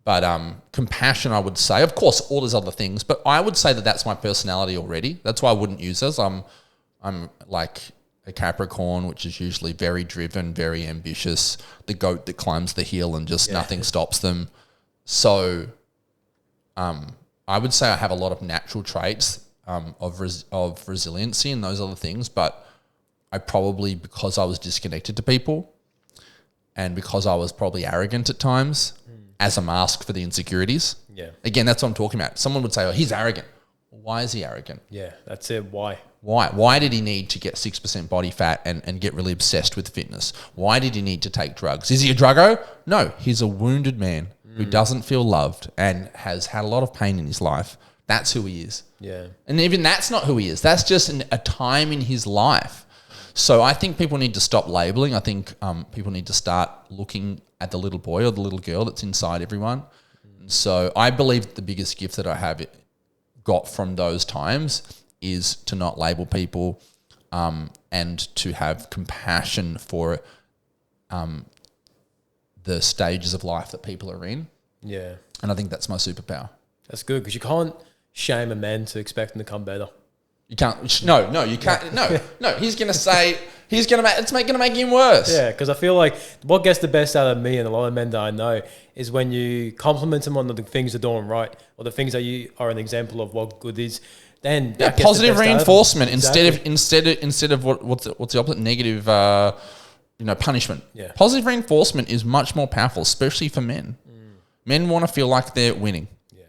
But compassion, I would say, of course, all those other things, but I would say that that's my personality already. That's why I wouldn't use this. I'm like a Capricorn, which is usually very driven, very ambitious, the goat that climbs the hill and just nothing stops them. So I would say I have a lot of natural traits of resiliency and those other things, but I probably, because I was disconnected to people and because I was probably arrogant at times as a mask for the insecurities. Again, that's what I'm talking about. Someone would say, oh, he's arrogant. Why is he arrogant? That's it. Why? Why? Why did he need to get 6% body fat and get really obsessed with fitness? Why did he need to take drugs? Is he a druggo? No, he's a wounded man who doesn't feel loved and has had a lot of pain in his life. That's who he is. Yeah. And even that's not who he is. That's just a time in his life. So I think people need to stop labeling. I think people need to start looking at the little boy or the little girl that's inside everyone. And so I believe the biggest gift that I have got from those times is to not label people and to have compassion for the stages of life that people are in. Yeah. And I think that's my superpower. That's good because you can't shame a man to expect them to come better. You can't. No, you can't. No. He's gonna say it's gonna make him worse. Yeah, because I feel like what gets the best out of me and a lot of men that I know is when you compliment them on the things they're doing right or the things that you are an example of what good is. Then that gets positive the best reinforcement exactly. instead of what's the opposite? Negative, punishment. Yeah. Positive reinforcement is much more powerful, especially for men. Men want to feel like they're winning. Yeah.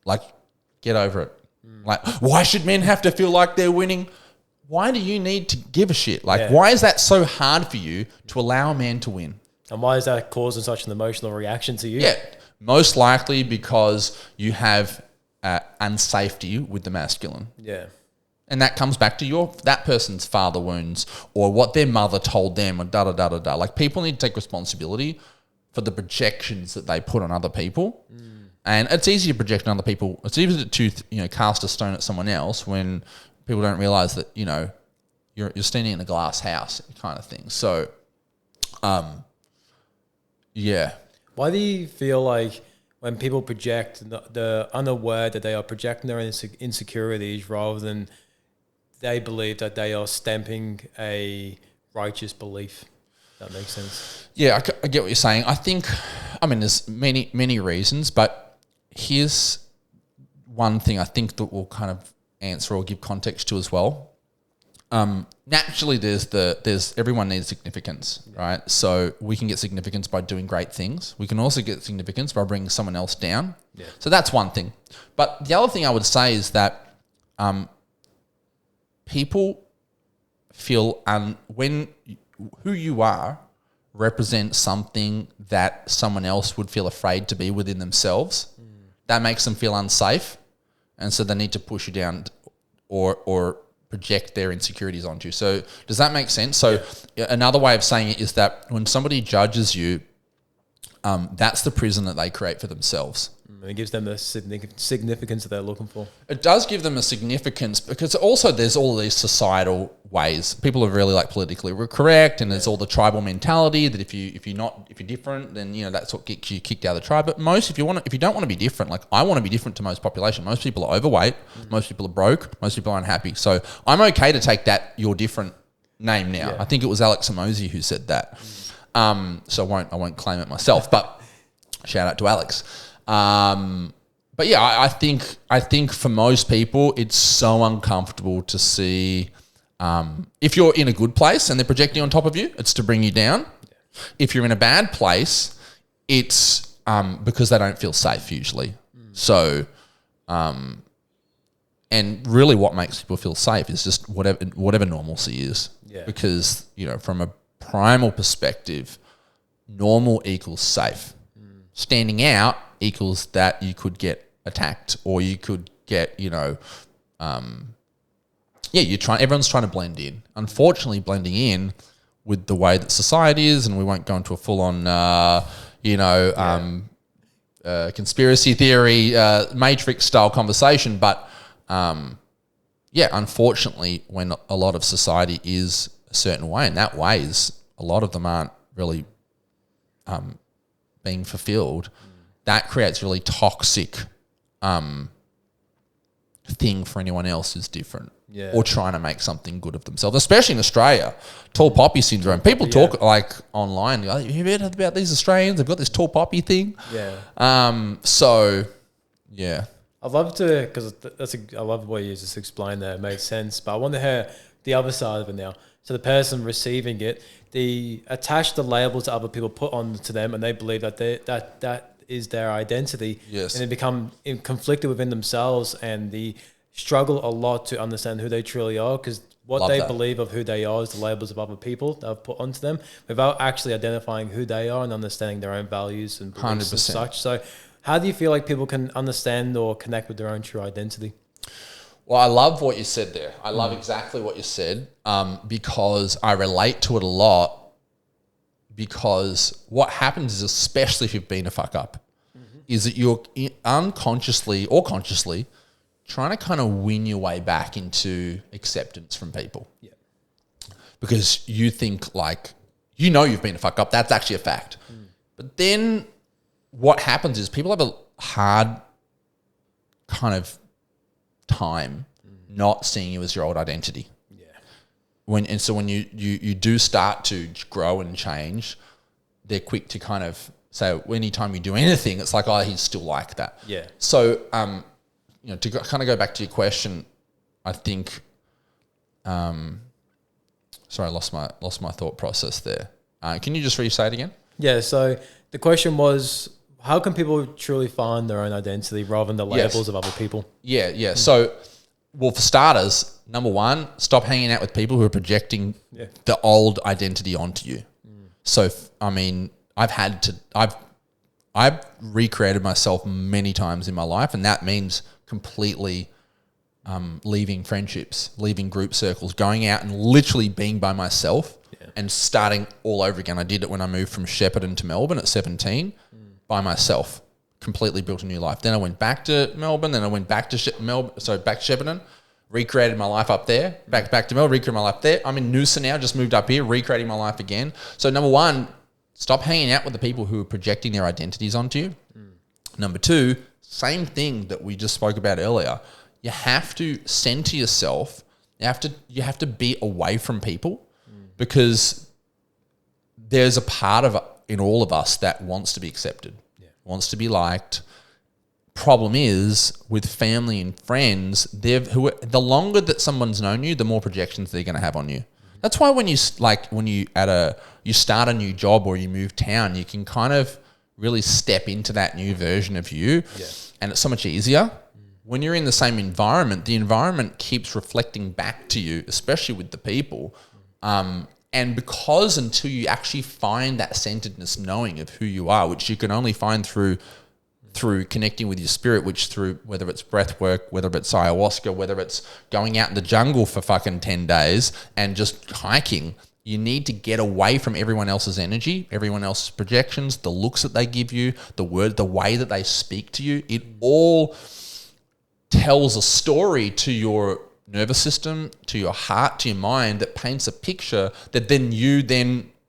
Like, get over it. Like, why should men have to feel like they're winning? Why do you need to give a shit? Like, why is that so hard for you to allow a man to win? And why is that causing such an emotional reaction to you? Yeah, most likely because you have unsafety with the masculine. Yeah. And that comes back to that person's father wounds or what their mother told them or da-da-da-da-da. Like, people need to take responsibility for the projections that they put on other people. And it's easy to project on other people. It's easy to cast a stone at someone else when people don't realize that, you're standing in a glass house kind of thing. So, yeah. Why do you feel like when people project, they're unaware that they are projecting their insecurities rather than they believe that they are stamping a righteous belief? That makes sense. Yeah, I get what you're saying. There's many reasons, but here's one thing I think that will kind of answer or give context to as well. Naturally, there's everyone needs significance, right? So we can get significance by doing great things. We can also get significance by bringing someone else down. Yeah. So that's one thing. But the other thing I would say is that people feel when who you are represents something that someone else would feel afraid to be within themselves. That makes them feel unsafe, and so they need to push you down or project their insecurities onto you. So does that make sense? So another way of saying it is that when somebody judges you, that's the prison that they create for themselves. It gives them the significance that they're looking for. It does give them a significance because also there's all these societal ways. People are really politically correct, and there's all the tribal mentality that if you're different, then that's what gets you kicked out of the tribe. But if you don't want to be different, like I want to be different to most population. Most people are overweight, most people are broke, most people are unhappy. So I'm okay to take that you're different name now. I think it was Alex Amosi who said that. So I won't claim it myself, but shout out to Alex. But yeah, I think for most people, it's so uncomfortable to see, if you're in a good place and they're projecting on top of you, it's to bring you down. Yeah. If you're in a bad place, it's, because they don't feel safe usually. So, and really what makes people feel safe is just whatever normalcy is. Yeah. Because, from a primal perspective, normal equals safe. Standing out equals that you could get attacked or you could get, everyone's trying to blend in. Unfortunately, blending in with the way that society is, and we won't go into a full-on, conspiracy theory, Matrix-style conversation, but, unfortunately, when a lot of society is a certain way, and that way is a lot of them aren't really being fulfilled, that creates really toxic thing for anyone else who's different or trying to make something good of themselves, especially in Australia. Tall poppy syndrome. People talk online, have you heard about these Australians? They've got this tall poppy thing. Yeah. I'd love to, because I love the way you just explained that. It made sense. But I want to hear the other side of it now. So the person receiving it, they attach the labels that other people put onto them, and they believe that that is their identity. Yes. And they become conflicted within themselves, and the struggle a lot to understand who they truly are, because what Love they that. believe of who they are is the labels of other people that have put onto them without actually identifying who they are and understanding their own values and beliefs and 100%. such. So how do you feel like people can understand or connect with their own true identity? Well, I love what you said there. I love exactly what you said, because I relate to it a lot. Because what happens is, especially if you've been a fuck up, is that you're unconsciously or consciously trying to kind of win your way back into acceptance from people. Yeah. Because you think like, you've been a fuck up. That's actually a fact. But then what happens is people have a hard kind of time not seeing you as your old identity. So when you do start to grow and change, they're quick to kind of say, anytime you do anything, it's like, oh, he's still like that. Yeah. So, to kind of go back to your question, I think, sorry, I lost my thought process there. Can you just re-say it again? Yeah. So the question was, how can people truly find their own identity rather than the labels of other people? Yeah. So, well, for starters, number one, stop hanging out with people who are projecting the old identity onto you. So, I mean, I've recreated myself many times in my life, and that means completely leaving friendships, leaving group circles, going out and literally being by myself and starting all over again. I did it when I moved from Shepparton to Melbourne at 17 by myself. Completely built a new life. Then I went back to Melbourne. Then I went back to back to Shepparton, recreated my life up there. Back to Melbourne, recreated my life there. I'm in Noosa now. Just moved up here, recreating my life again. So number one, stop hanging out with the people who are projecting their identities onto you. Number two, same thing that we just spoke about earlier. You have to center yourself. You have to be away from people, because there's a part of in all of us that wants to be accepted. Wants to be liked. Problem is, with family and friends, the longer that someone's known you, the more projections they're going to have on you. That's why when you start a new job or you move town, you can kind of really step into that new version of you, and it's so much easier. When you're in the same environment, the environment keeps reflecting back to you, especially with the people. And because until you actually find that centeredness, knowing of who you are, which you can only find through connecting with your spirit, which through whether it's breath work, whether it's ayahuasca, whether it's going out in the jungle for fucking 10 days and just hiking, you need to get away from everyone else's energy, everyone else's projections, the looks that they give you, the way that they speak to you. It all tells a story to your nervous system, to your heart, to your mind, that paints a picture that then you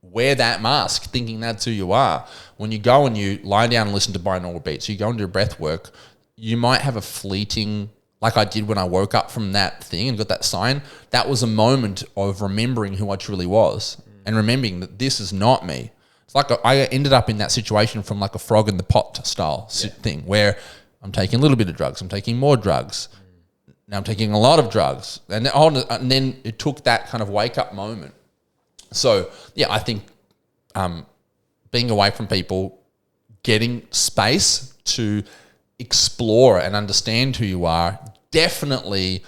wear that mask thinking that's who you are. When you go and you lie down and listen to binaural beats, you go and do breath work, you might have a fleeting, like I did when I woke up from that thing and got that sign. That was a moment of remembering who I truly was and remembering that this is not me. It's like I ended up in that situation from like a frog in the pot style thing, where I'm taking a little bit of drugs, I'm taking more drugs. Now I'm taking a lot of drugs. And then it took that kind of wake-up moment. So, I think being away from people, getting space to explore and understand who you are, definitely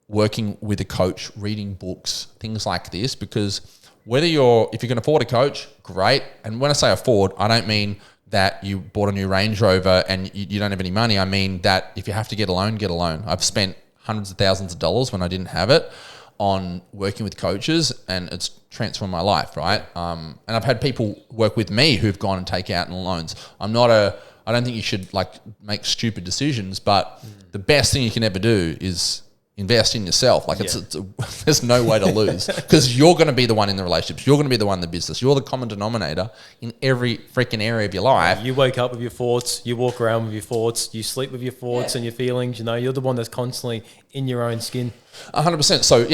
working with a coach, reading books, things like this, because if you can afford a coach, great. And when I say afford, I don't mean that you bought a new Range Rover and you don't have any money. I mean that if you have to get a loan, get a loan. I've spent hundreds of thousands of dollars when I didn't have it on working with coaches, and it's transformed my life, right? And I've had people work with me who've gone and take out loans. I don't think you should like make stupid decisions, but the best thing you can ever do is invest in yourself. Like there's no way to lose, because you're going to be the one in the relationships. You're going to be the one in the business. You're the common denominator in every freaking area of your life. You wake up with your thoughts, you walk around with your thoughts, you sleep with your thoughts and your feelings. You're the one that's constantly in your own skin. 100%. So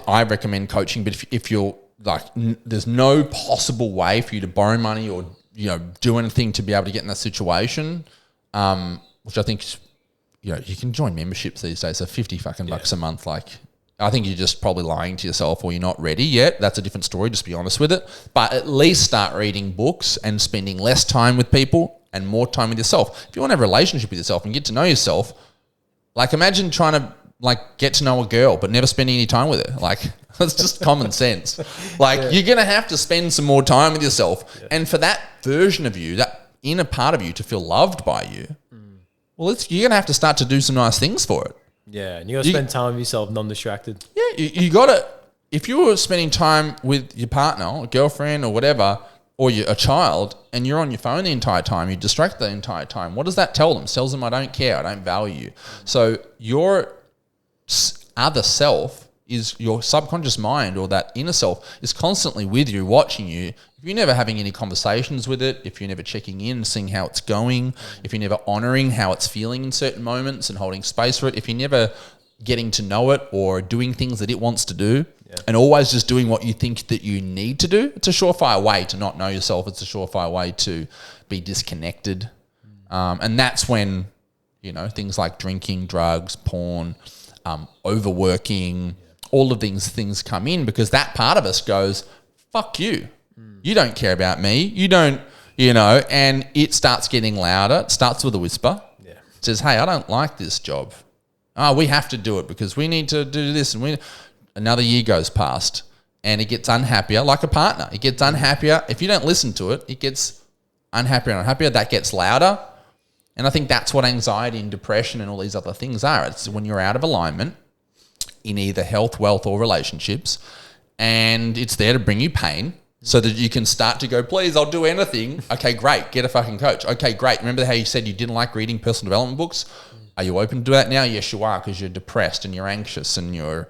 I recommend coaching, but if you're like, there's no possible way for you to borrow money or do anything to be able to get in that situation, which I think is, you can join memberships these days. So $50 bucks a month. Like, I think you're just probably lying to yourself, or you're not ready yet. That's a different story. Just be honest with it. But at least start reading books and spending less time with people and more time with yourself. If you want to have a relationship with yourself and get to know yourself, Like imagine trying to like get to know a girl but never spending any time with her. Like it's just common sense. Like you're going to have to spend some more time with yourself. Yeah. And for that version of you, that inner part of you to feel loved by you, well, you're going to have to start to do some nice things for it. Yeah, and you got to spend time with yourself, non-distracted. Yeah, you got to. If you were spending time with your partner, or girlfriend, or whatever, or a child, and you're on your phone the entire time, you're distracted the entire time. What does that tell them? It tells them I don't care, I don't value you. So your other self is your subconscious mind, or that inner self is constantly with you, watching you. If you're never having any conversations with it, if you're never checking in, seeing how it's going, if you're never honoring how it's feeling in certain moments and holding space for it, if you're never getting to know it or doing things that it wants to do, and always just doing what you think that you need to do, it's a surefire way to not know yourself. It's a surefire way to be disconnected. And that's when, things like drinking, drugs, porn, overworking, all of these things come in, because that part of us goes, fuck you. You don't care about me. You don't, and it starts getting louder. It starts with a whisper. Yeah. It says, hey, I don't like this job. Oh, we have to do it because we need to do this. And another year goes past and it gets unhappier, like a partner. It gets unhappier. If you don't listen to it, it gets unhappier and unhappier. That gets louder. And I think that's what anxiety and depression and all these other things are. It's when you're out of alignment in either health, wealth, or relationships, and it's there to bring you pain so that you can start to go, please, I'll do anything. Okay, great. Get a fucking coach. Okay, great. Remember how you said you didn't like reading personal development books? Are you open to do that now? Yes, you are, because you're depressed and you're anxious and you're,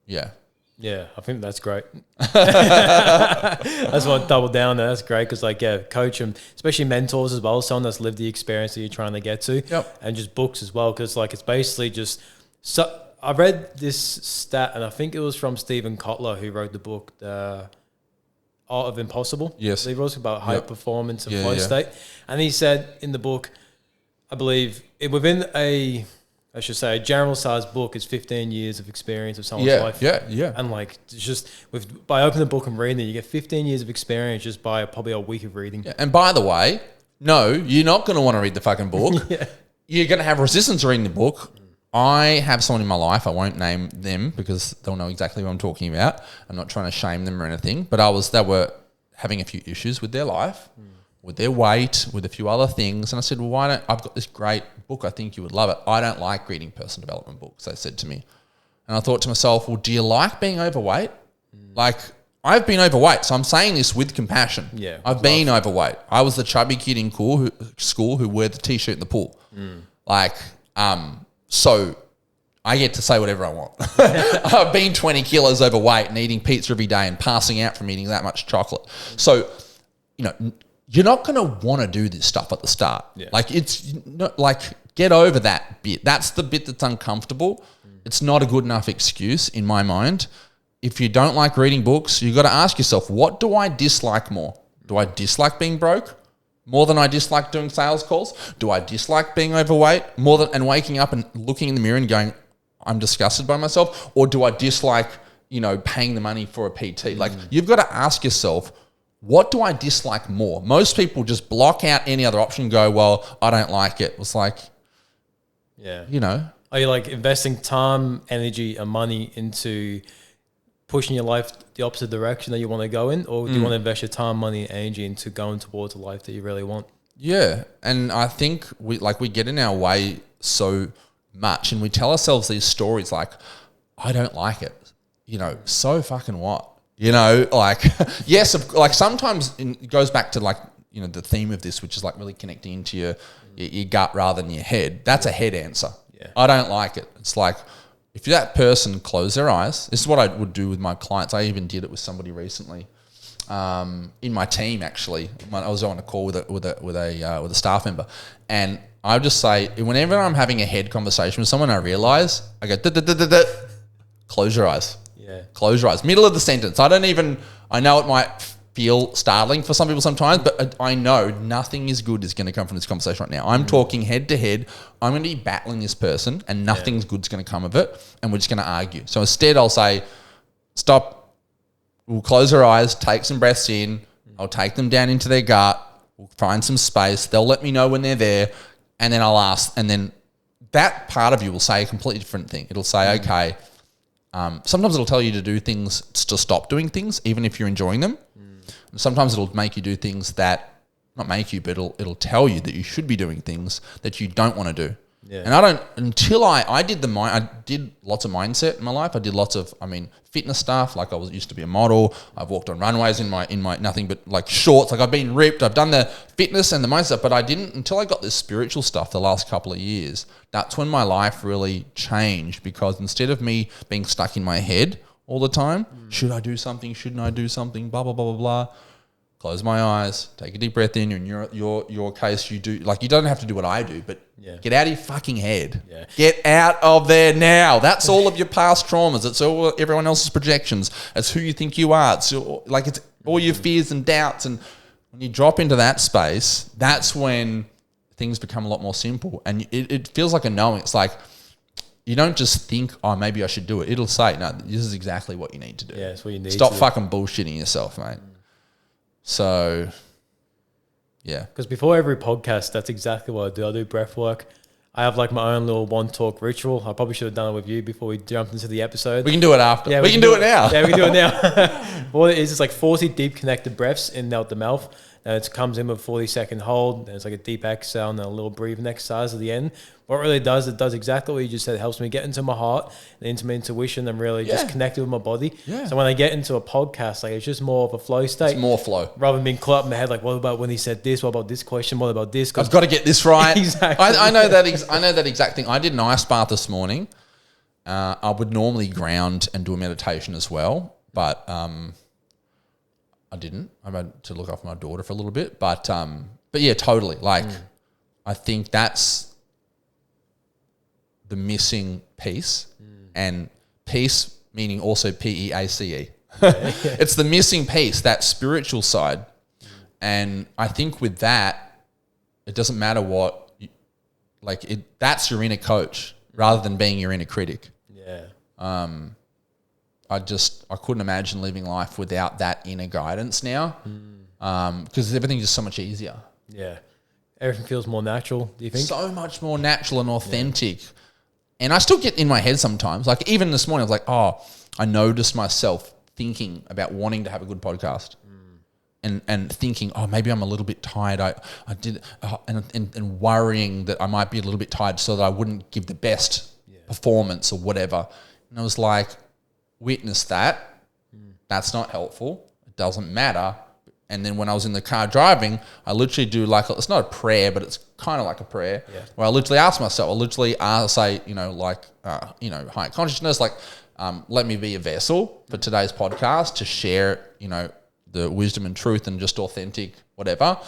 yeah. Yeah, I think that's great. I just want to double down there. That's great because, coach and especially mentors as well, someone that's lived the experience that you're trying to get to, and just books as well, because it's basically just. So I read this stat, and I think it was from Stephen Kotler, who wrote the book, The Art of Impossible. Yes, he wrote about high performance and flow state, and he said in the book, I believe within a general sized book is 15 years of experience of someone's life. Yeah. And just by opening the book and reading it, you get 15 years of experience just by probably a week of reading. Yeah. And by the way, no, you're not going to want to read the fucking book. You're going to have resistance to reading the book. I have someone in my life, I won't name them because they'll know exactly what I'm talking about. I'm not trying to shame them or anything, but they were having a few issues with their life. With their weight, with a few other things. And I said, well, I've got this great book. I think you would love it. I don't like reading personal development books, they said to me. And I thought to myself, well, do you like being overweight? I've been overweight, so I'm saying this with compassion. Yeah, I've been overweight. I was the chubby kid in school who wear the T-shirt in the pool. So I get to say whatever I want. I've been 20 kilos overweight and eating pizza every day and passing out from eating that much chocolate. So, you're not going to want to do this stuff at the start. Yeah. It's not get over that bit. That's the bit that's uncomfortable. It's not a good enough excuse in my mind. If you don't like reading books, you've got to ask yourself, what do I dislike more? Do I dislike being broke more than I dislike doing sales calls? Do I dislike being overweight more than and waking up and looking in the mirror and going, I'm disgusted by myself? Or do I dislike, paying the money for a PT? You've got to ask yourself, what do I dislike more? Most people just block out any other option and go, well, I don't like it. It's are you investing time, energy, and money into pushing your life the opposite direction that you want to go in? Or do you want to invest your time, money, and energy into going towards a life that you really want? Yeah. And I think we get in our way so much and we tell ourselves these stories like, I don't like it. So fucking what? Yes, sometimes it goes back to the theme of this, which is really connecting into your gut rather than your head. That's a head answer. Yeah. I don't like it. It's if that person closed their eyes, this is what I would do with my clients. I even did it with somebody recently, in my team actually. I was on a call with a staff member, and I would just say, whenever I'm having a head conversation with someone, I realize I go, close your eyes. Yeah. Close your eyes. Middle of the sentence. I know it might feel startling for some people sometimes, but I know nothing is good is going to come from this conversation right now. I'm talking head to head. I'm going to be battling this person and nothing's good's going to come of it, and we're just going to argue. So instead I'll say, stop. We'll close our eyes, take some breaths in. I'll take them down into their gut. We'll find some space. They'll let me know when they're there, and then I'll ask, and then that part of you will say a completely different thing. It'll say, okay, sometimes it'll tell you to do things, to stop doing things, even if you're enjoying them. And sometimes it'll make you do things that, not make you, but it'll tell you that you should be doing things that you don't want to do. Yeah. And I did lots of mindset in my life. I did lots of, fitness stuff. Like used to be a model. I've walked on runways in my nothing but like shorts. Like I've been ripped. I've done the fitness and the mindset, but I didn't until I got this spiritual stuff the last couple of years. That's when my life really changed, because instead of me being stuck in my head all the time, should I do something? Shouldn't I do something? Blah, blah, blah, blah, blah. Close my eyes, take a deep breath in. In your case, you do, like, you don't have to do what I do, but get out of your fucking head. Yeah. Get out of there now. That's all of your past traumas. It's all everyone else's projections. It's who you think you are. It's all your fears and doubts. And when you drop into that space, that's when things become a lot more simple. And it feels like a knowing. It's like, you don't just think, oh, maybe I should do it. It'll say, no, this is exactly what you need to do. Yeah, it's what you need. Stop fucking bullshitting yourself, mate. So, yeah. Because before every podcast, that's exactly what I do. I do breath work. I have like my own little OneTalk ritual. I probably should have done it with you before we jumped into the episode. We can do it after. Yeah, we can do it now. Yeah, we can do it now. What it is, it's like 40 deep connected breaths in and out the mouth. And it comes in with a 40-second hold. Then it's like a deep exhale and then a little breathing exercise at the end. What it really does, it does exactly what you just said. It helps me get into my heart and into my intuition and really just connect with my body. Yeah. So when I get into a podcast, like, it's just more of a flow state. It's more flow. Rather than being caught up in my head, like, what about when he said this? What about this question? What about this? I've got to get this right. Exactly. I know that exact thing. I did an ice bath this morning. I would normally ground and do a meditation as well, but I didn't. I had to look after my daughter for a little bit, but yeah, totally. Like, I think that's the missing piece, and peace meaning also PEACE. It's the missing piece, that spiritual side, and I think with that, it doesn't matter what, that's your inner coach rather than being your inner critic. Yeah. I couldn't imagine living life without that inner guidance now, because everything's just so much easier. Yeah. Everything feels more natural, do you think? So much more natural and authentic. Yeah. And I still get in my head sometimes. Like, even this morning, I was like, oh, I noticed myself thinking about wanting to have a good podcast. And thinking, oh, maybe I'm a little bit tired. And worrying that I might be a little bit tired so that I wouldn't give the best performance or whatever. And I was like, witness that. That's not helpful. It doesn't matter. And then when I was in the car driving, I literally do it's not a prayer, but it's kind of like a prayer, where I literally ask myself, say, high consciousness, let me be a vessel for today's podcast to share, the wisdom and truth and just authentic whatever.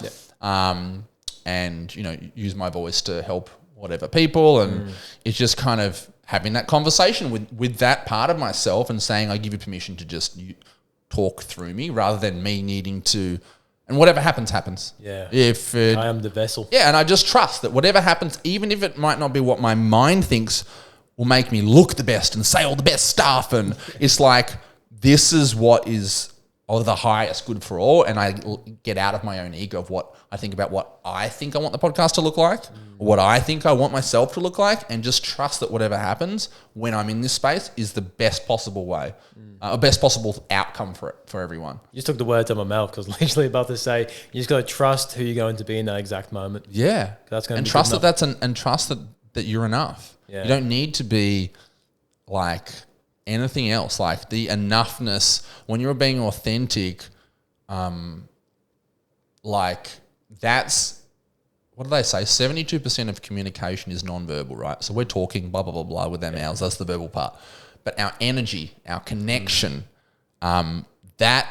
And, use my voice to help whatever people. And it's just kind of having that conversation with that part of myself and saying, I give you permission to just talk through me rather than me needing to, and whatever happens. Yeah. I am the vessel. Yeah. And I just trust that whatever happens, even if it might not be what my mind thinks will make me look the best and say all the best stuff. And it's like, this is what is the highest good for all. And I get out of my own ego of what I think about what I think I want the podcast to look like, or what I think I want myself to look like, and just trust that whatever happens when I'm in this space is the best possible way, best possible outcome for everyone. You just took the words out of my mouth, because I was literally about to say, you just got to trust who you're going to be in that exact moment. Yeah. That's going to and be trust and trust that you're enough. Yeah. You don't need to be like anything else. Like, the enoughness, when you're being authentic, that's, what do they say? 72% of communication is nonverbal, right? So we're talking blah, blah, blah, blah with our mouths. That's the verbal part. But our energy, our connection, that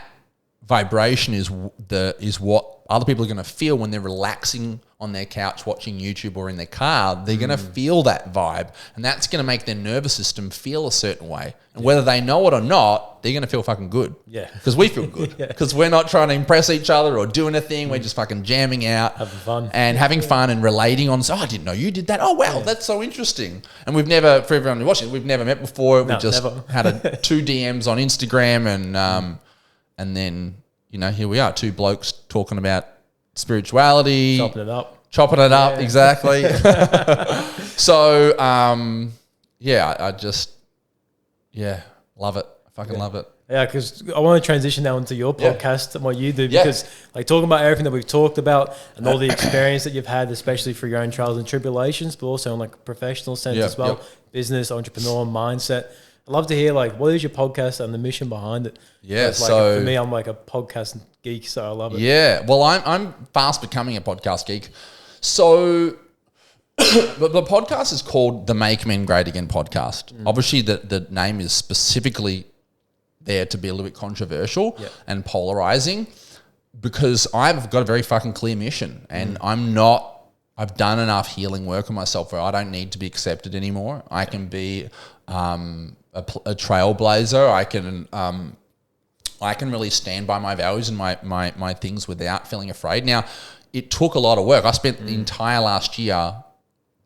vibration is what other people are going to feel when they're relaxing on their couch watching YouTube or in their car. They're going to feel that vibe, and that's going to make their nervous system feel a certain way. And whether they know it or not, they're going to feel fucking good. Yeah. Because we feel good. Because we're not trying to impress each other or do anything. We're just fucking jamming out. Having fun and relating on, I didn't know you did that. Oh, wow, that's so interesting. And we've never, for everyone who's watching, we've never met before. We just had 2 DMs on Instagram, and then, here we are, 2 blokes talking about spirituality. Chopping it up. chopping it up, exactly. So, I just, love it. I fucking love it. Yeah, because I want to transition now into your podcast and what you do, because like talking about everything that we've talked about and all the experience that you've had, especially for your own trials and tribulations, but also in like a professional sense as well, business, entrepreneur, mindset. I'd love to hear like what is your podcast and the mission behind it. Yeah, like, so for me, I'm like a podcast geek, so I love it. Yeah, well, I'm fast becoming a podcast geek. So the podcast is called the Make Men Great Again podcast. Obviously, the name is specifically there to be a little bit controversial and polarizing, because I've got a very fucking clear mission, and I've done enough healing work on myself where I don't need to be accepted anymore. I can be a trailblazer. I can really stand by my values and my things without feeling afraid. Now, it took a lot of work. I spent the entire last year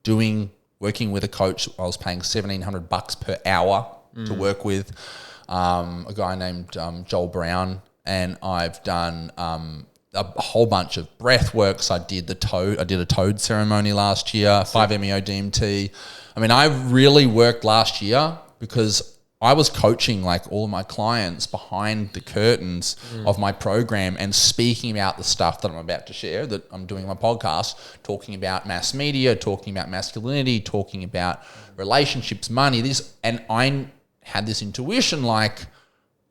working with a coach. I was paying $1,700 per hour to work with. A guy named Joel Brown, and I've done a whole bunch of breath works. I did a toad ceremony last year, 5-MeO DMT. I mean, I really worked last year because I was coaching like all of my clients behind the curtains of my program and speaking about the stuff that I'm about to share, that I'm doing on my podcast, talking about mass media, talking about masculinity, talking about relationships, money, and I had this intuition like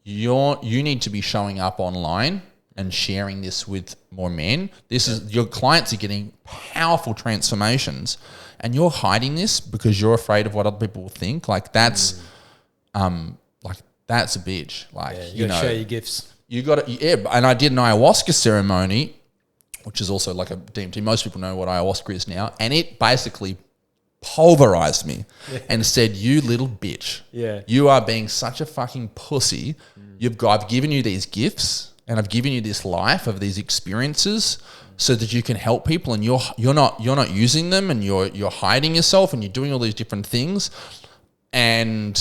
you need to be showing up online and sharing this with more men. This is your clients are getting powerful transformations, and you're hiding this because you're afraid of what other people will think. Like that's that's a bitch. Like you gotta share your gifts. You got to and I did an ayahuasca ceremony, which is also like a DMT. Most people know what ayahuasca is now, and it basically pulverized me and said, "You little bitch, you are being such a fucking pussy. I've given you these gifts, and I've given you this life of these experiences, so that you can help people, and you're not using them, and you're hiding yourself, and you're doing all these different things." And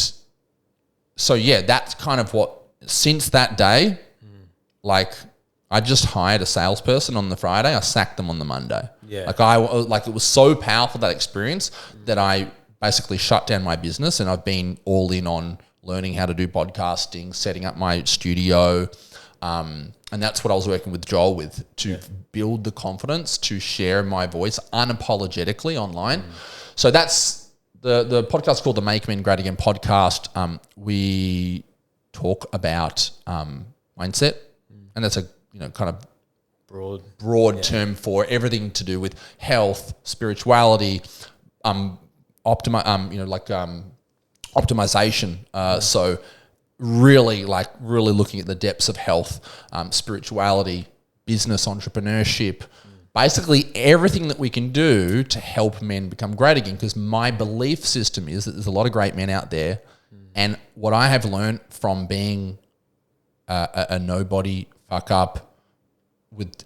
so that's kind of what. Since that day, like I just hired a salesperson on the Friday. I sacked them on the Monday. Yeah. Like it was so powerful, that experience, that I basically shut down my business, and I've been all in on learning how to do podcasting, setting up my studio. And that's what I was working with Joel with, to build the confidence to share my voice unapologetically online. So that's the podcast called the Make Men Great Again podcast. We talk about mindset, and that's a kind of broad term for everything to do with health, spirituality, optimization. So really looking at the depths of health, spirituality, business, entrepreneurship, basically everything that we can do to help men become great again. Because my belief system is that there's a lot of great men out there, and what I have learned from being a nobody fuck up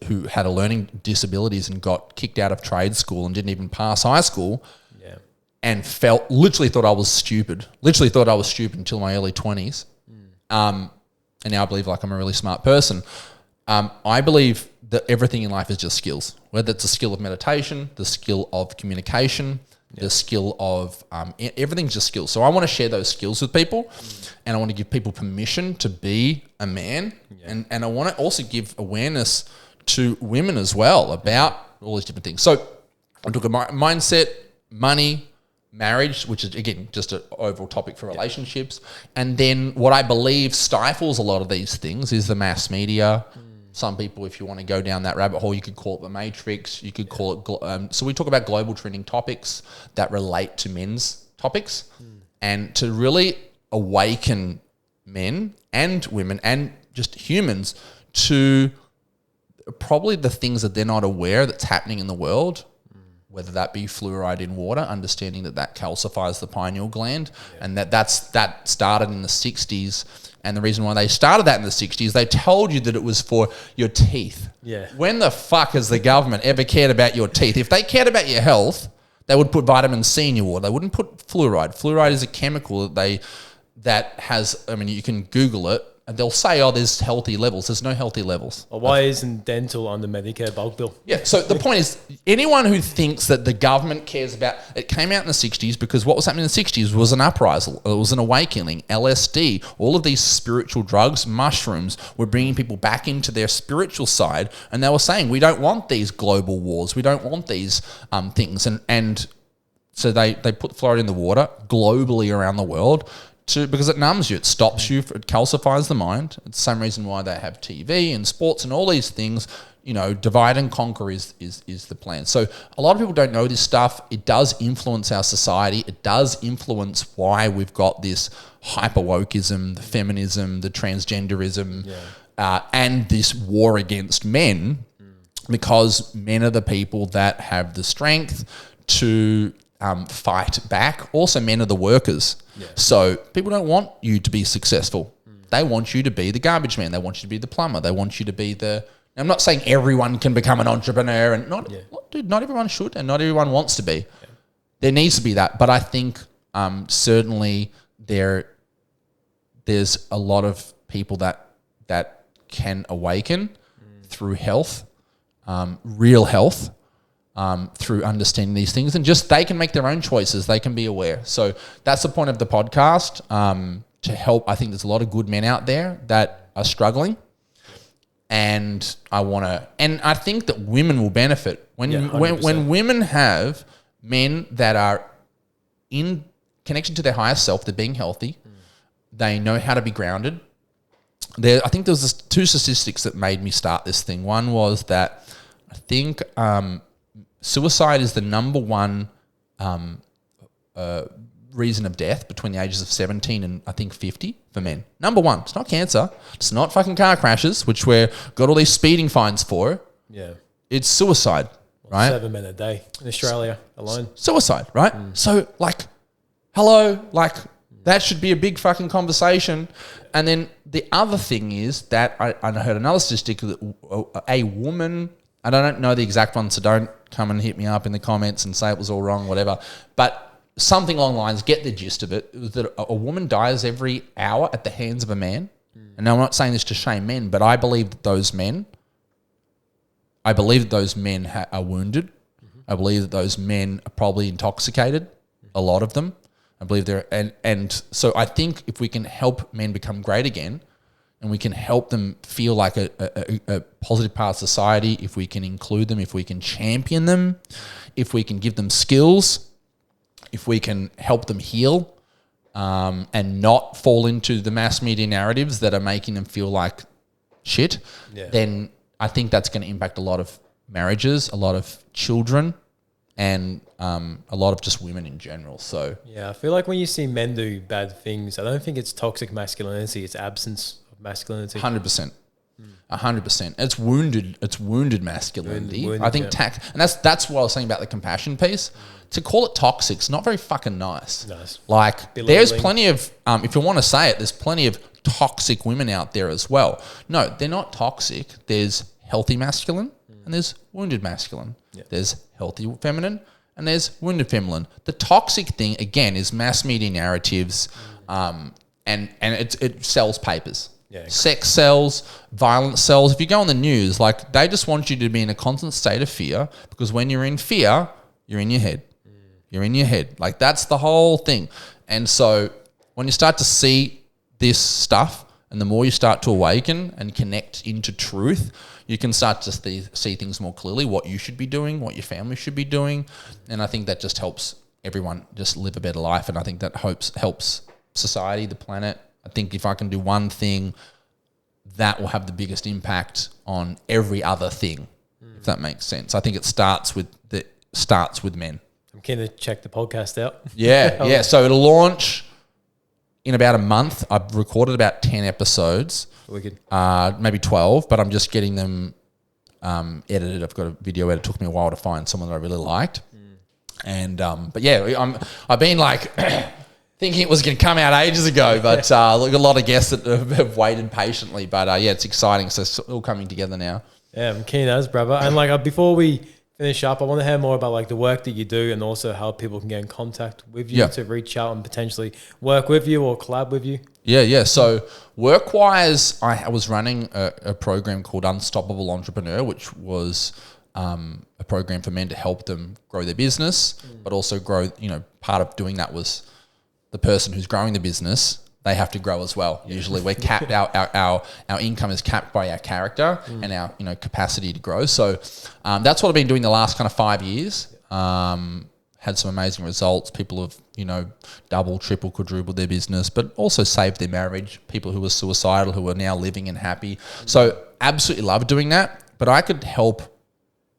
who had a learning disabilities and got kicked out of trade school and didn't even pass high school, and literally thought I was stupid until my early 20s. And now I believe like I'm a really smart person. I believe that everything in life is just skills, whether it's a skill of meditation, the skill of communication, the skill of everything's just skills. So I want to share those skills with people, and I want to give people permission to be a man, and I want to also give awareness to women as well about all these different things. So I'm talking mindset, money, marriage, which is again just an overall topic for relationships, and then what I believe stifles a lot of these things is the mass media. Some people, if you want to go down that rabbit hole, you could call it the matrix. You could call it. So we talk about global trending topics that relate to men's topics, and to really awaken men and women and just humans to probably the things that they're not aware that's happening in the world, whether that be fluoride in water, understanding that calcifies the pineal gland, and that started in the 60s. And the reason why they started that in the 60s, they told you that it was for your teeth. Yeah. When the fuck has the government ever cared about your teeth? If they cared about your health, they would put vitamin C in your water. They wouldn't put fluoride. Fluoride is a chemical that has, I mean, you can Google it. they'll say, oh, there's healthy levels. There's no healthy levels. Or why isn't dental on the Medicare bulk bill? Yeah, so the point is, anyone who thinks that the government cares about... It came out in the 60s because what was happening in the 60s was an uprising. It was an awakening. LSD, all of these spiritual drugs, mushrooms, were bringing people back into their spiritual side, and they were saying, we don't want these global wars. We don't want these things. And so they put fluoride in the water globally around the world because it numbs you, it stops you, it calcifies the mind. It's the same reason why they have TV and sports and all these things. You know, divide and conquer is the plan. So a lot of people don't know this stuff. It does influence our society. It does influence why we've got this hyper wokeism, the feminism, the transgenderism, and this war against men, because men are the people that have the strength to fight back. Also, men are the workers. Yeah. So people don't want you to be successful. They want you to be the garbage man. They want you to be the plumber. They want you to be the... I'm not saying everyone can become an entrepreneur, and not everyone should, and not everyone wants to be. Yeah. There needs to be that. But I think certainly there's a lot of people that can awaken through health, real health, through understanding these things, and just they can make their own choices. They can be aware. So that's the point of the podcast, to help. I think there's a lot of good men out there that are struggling, and I think that women will benefit when women have men that are in connection to their higher self. They're being healthy. They know how to be grounded. I think there was two statistics that made me start this thing. One was that I think suicide is the number one reason of death between the ages of 17 and I think 50 for men. Number one. It's not cancer. It's not fucking car crashes, which we've got all these speeding fines for. Yeah. It's suicide, right? 7 men a day in Australia alone. Suicide, right? So, hello, that should be a big fucking conversation. And then the other thing is that I heard another statistic that a woman... I don't know the exact one, so don't come and hit me up in the comments and say it was all wrong, whatever. But something along the lines, get the gist of it, is that a woman dies every hour at the hands of a man. And I'm not saying this to shame men, but I believe that those men are wounded. I believe that those men are probably intoxicated, a lot of them. I believe and so I think if we can help men become great again, and we can help them feel like a positive part of society, if we can include them, if we can champion them, if we can give them skills, if we can help them heal, and not fall into the mass media narratives that are making them feel like shit, then I think that's going to impact a lot of marriages, a lot of children, and a lot of just women in general. So yeah, I feel like when you see men do bad things, I don't think it's toxic masculinity, it's absence masculinity. 100%. 100%. It's wounded masculinity. I think and that's what I was saying about the compassion piece. To call it toxic is not very fucking nice. There's plenty of, if you want to say it, there's plenty of toxic women out there as well. No, they're not toxic. There's healthy masculine and there's wounded masculine. Yeah. There's healthy feminine and there's wounded feminine. The toxic thing, again, is mass media narratives, and it sells papers. Yeah, sex sells, violence sells. If you go on the news, they just want you to be in a constant state of fear, because when you're in fear, you're in your head. You're in your head. That's the whole thing. And so when you start to see this stuff, and the more you start to awaken and connect into truth, you can start to see things more clearly, what you should be doing, what your family should be doing. And I think that just helps everyone just live a better life. And I think that helps society, the planet. I think if I can do one thing, that will have the biggest impact on every other thing, if that makes sense. I think it starts with men. I'm keen to check the podcast out. Yeah. So it'll launch in about a month. I've recorded about 10 episodes. Wicked. Maybe 12, but I'm just getting them edited. I've got a video editor. It took me a while to find someone that I really liked. And but yeah, I've been thinking it was going to come out ages ago, but look, a lot of guests that have waited patiently. But yeah, it's exciting. So it's all coming together now. Yeah, I'm keen as, brother. And before we finish up, I want to hear more about the work that you do, and also how people can get in contact with you to reach out and potentially work with you or collab with you. Yeah. So work-wise, I was running a program called Unstoppable Entrepreneur, which was a program for men to help them grow their business, but also grow, part of doing that was the person who's growing the business, they have to grow as well. Usually we're capped, our income is capped by our character and our, capacity to grow. So that's what I've been doing the last kind of 5 years. Had some amazing results. People have, double, triple, quadrupled their business, but also saved their marriage. People who were suicidal, who are now living and happy. So absolutely love doing that, but I could help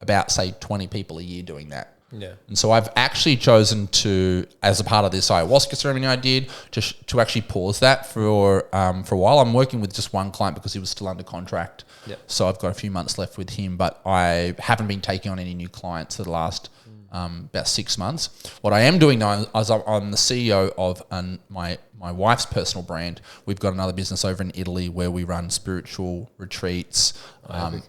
about, say, 20 people a year doing that. Yeah. And so I've actually chosen to, as a part of this ayahuasca ceremony I did, to actually pause that for a while. I'm working with just one client because he was still under contract. Yep. So I've got a few months left with him, but I haven't been taking on any new clients for the last about 6 months. What I am doing now is I'm the CEO of my wife's personal brand. We've got another business over in Italy where we run spiritual retreats.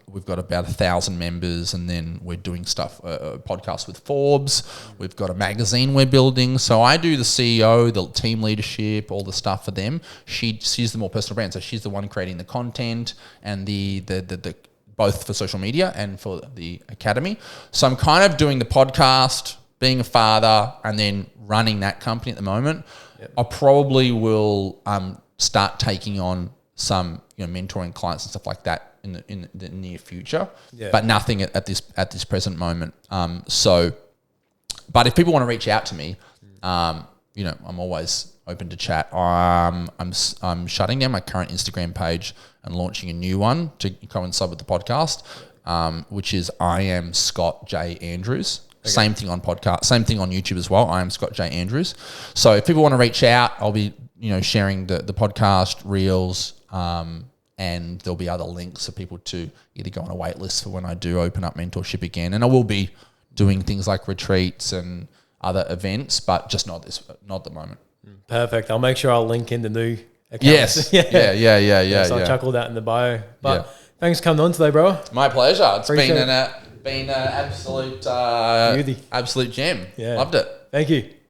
We've got about 1,000 members, and then we're doing stuff, podcasts with Forbes. We've got a magazine we're building. So I do the CEO, the team leadership, all the stuff for them. She's the more personal brand. So she's the one creating the content and the both for social media and for the academy. So I'm kind of doing the podcast, being a father, and then running that company at the moment. Yep. I probably will start taking on some mentoring clients and stuff like that in the near future, but nothing at this present moment. But if people want to reach out to me, I'm always open to chat. I'm shutting down my current Instagram page and launching a new one to coincide with the podcast, which is I am Scott J. Andrews. Okay. Same thing on podcast, same thing on YouTube as well. I am Scott J. Andrews. So if people want to reach out, I'll be sharing the podcast reels, and there'll be other links for people to either go on a wait list for when I do open up mentorship again. And I will be doing things like retreats and other events, but just not at the moment. Perfect. I'll make sure I'll link in the new accounts. Yes. Yeah. So I'll chuck all that in the bio. But thanks for coming on today, bro. My pleasure. It's been an absolute gem. Yeah. Loved it. Thank you.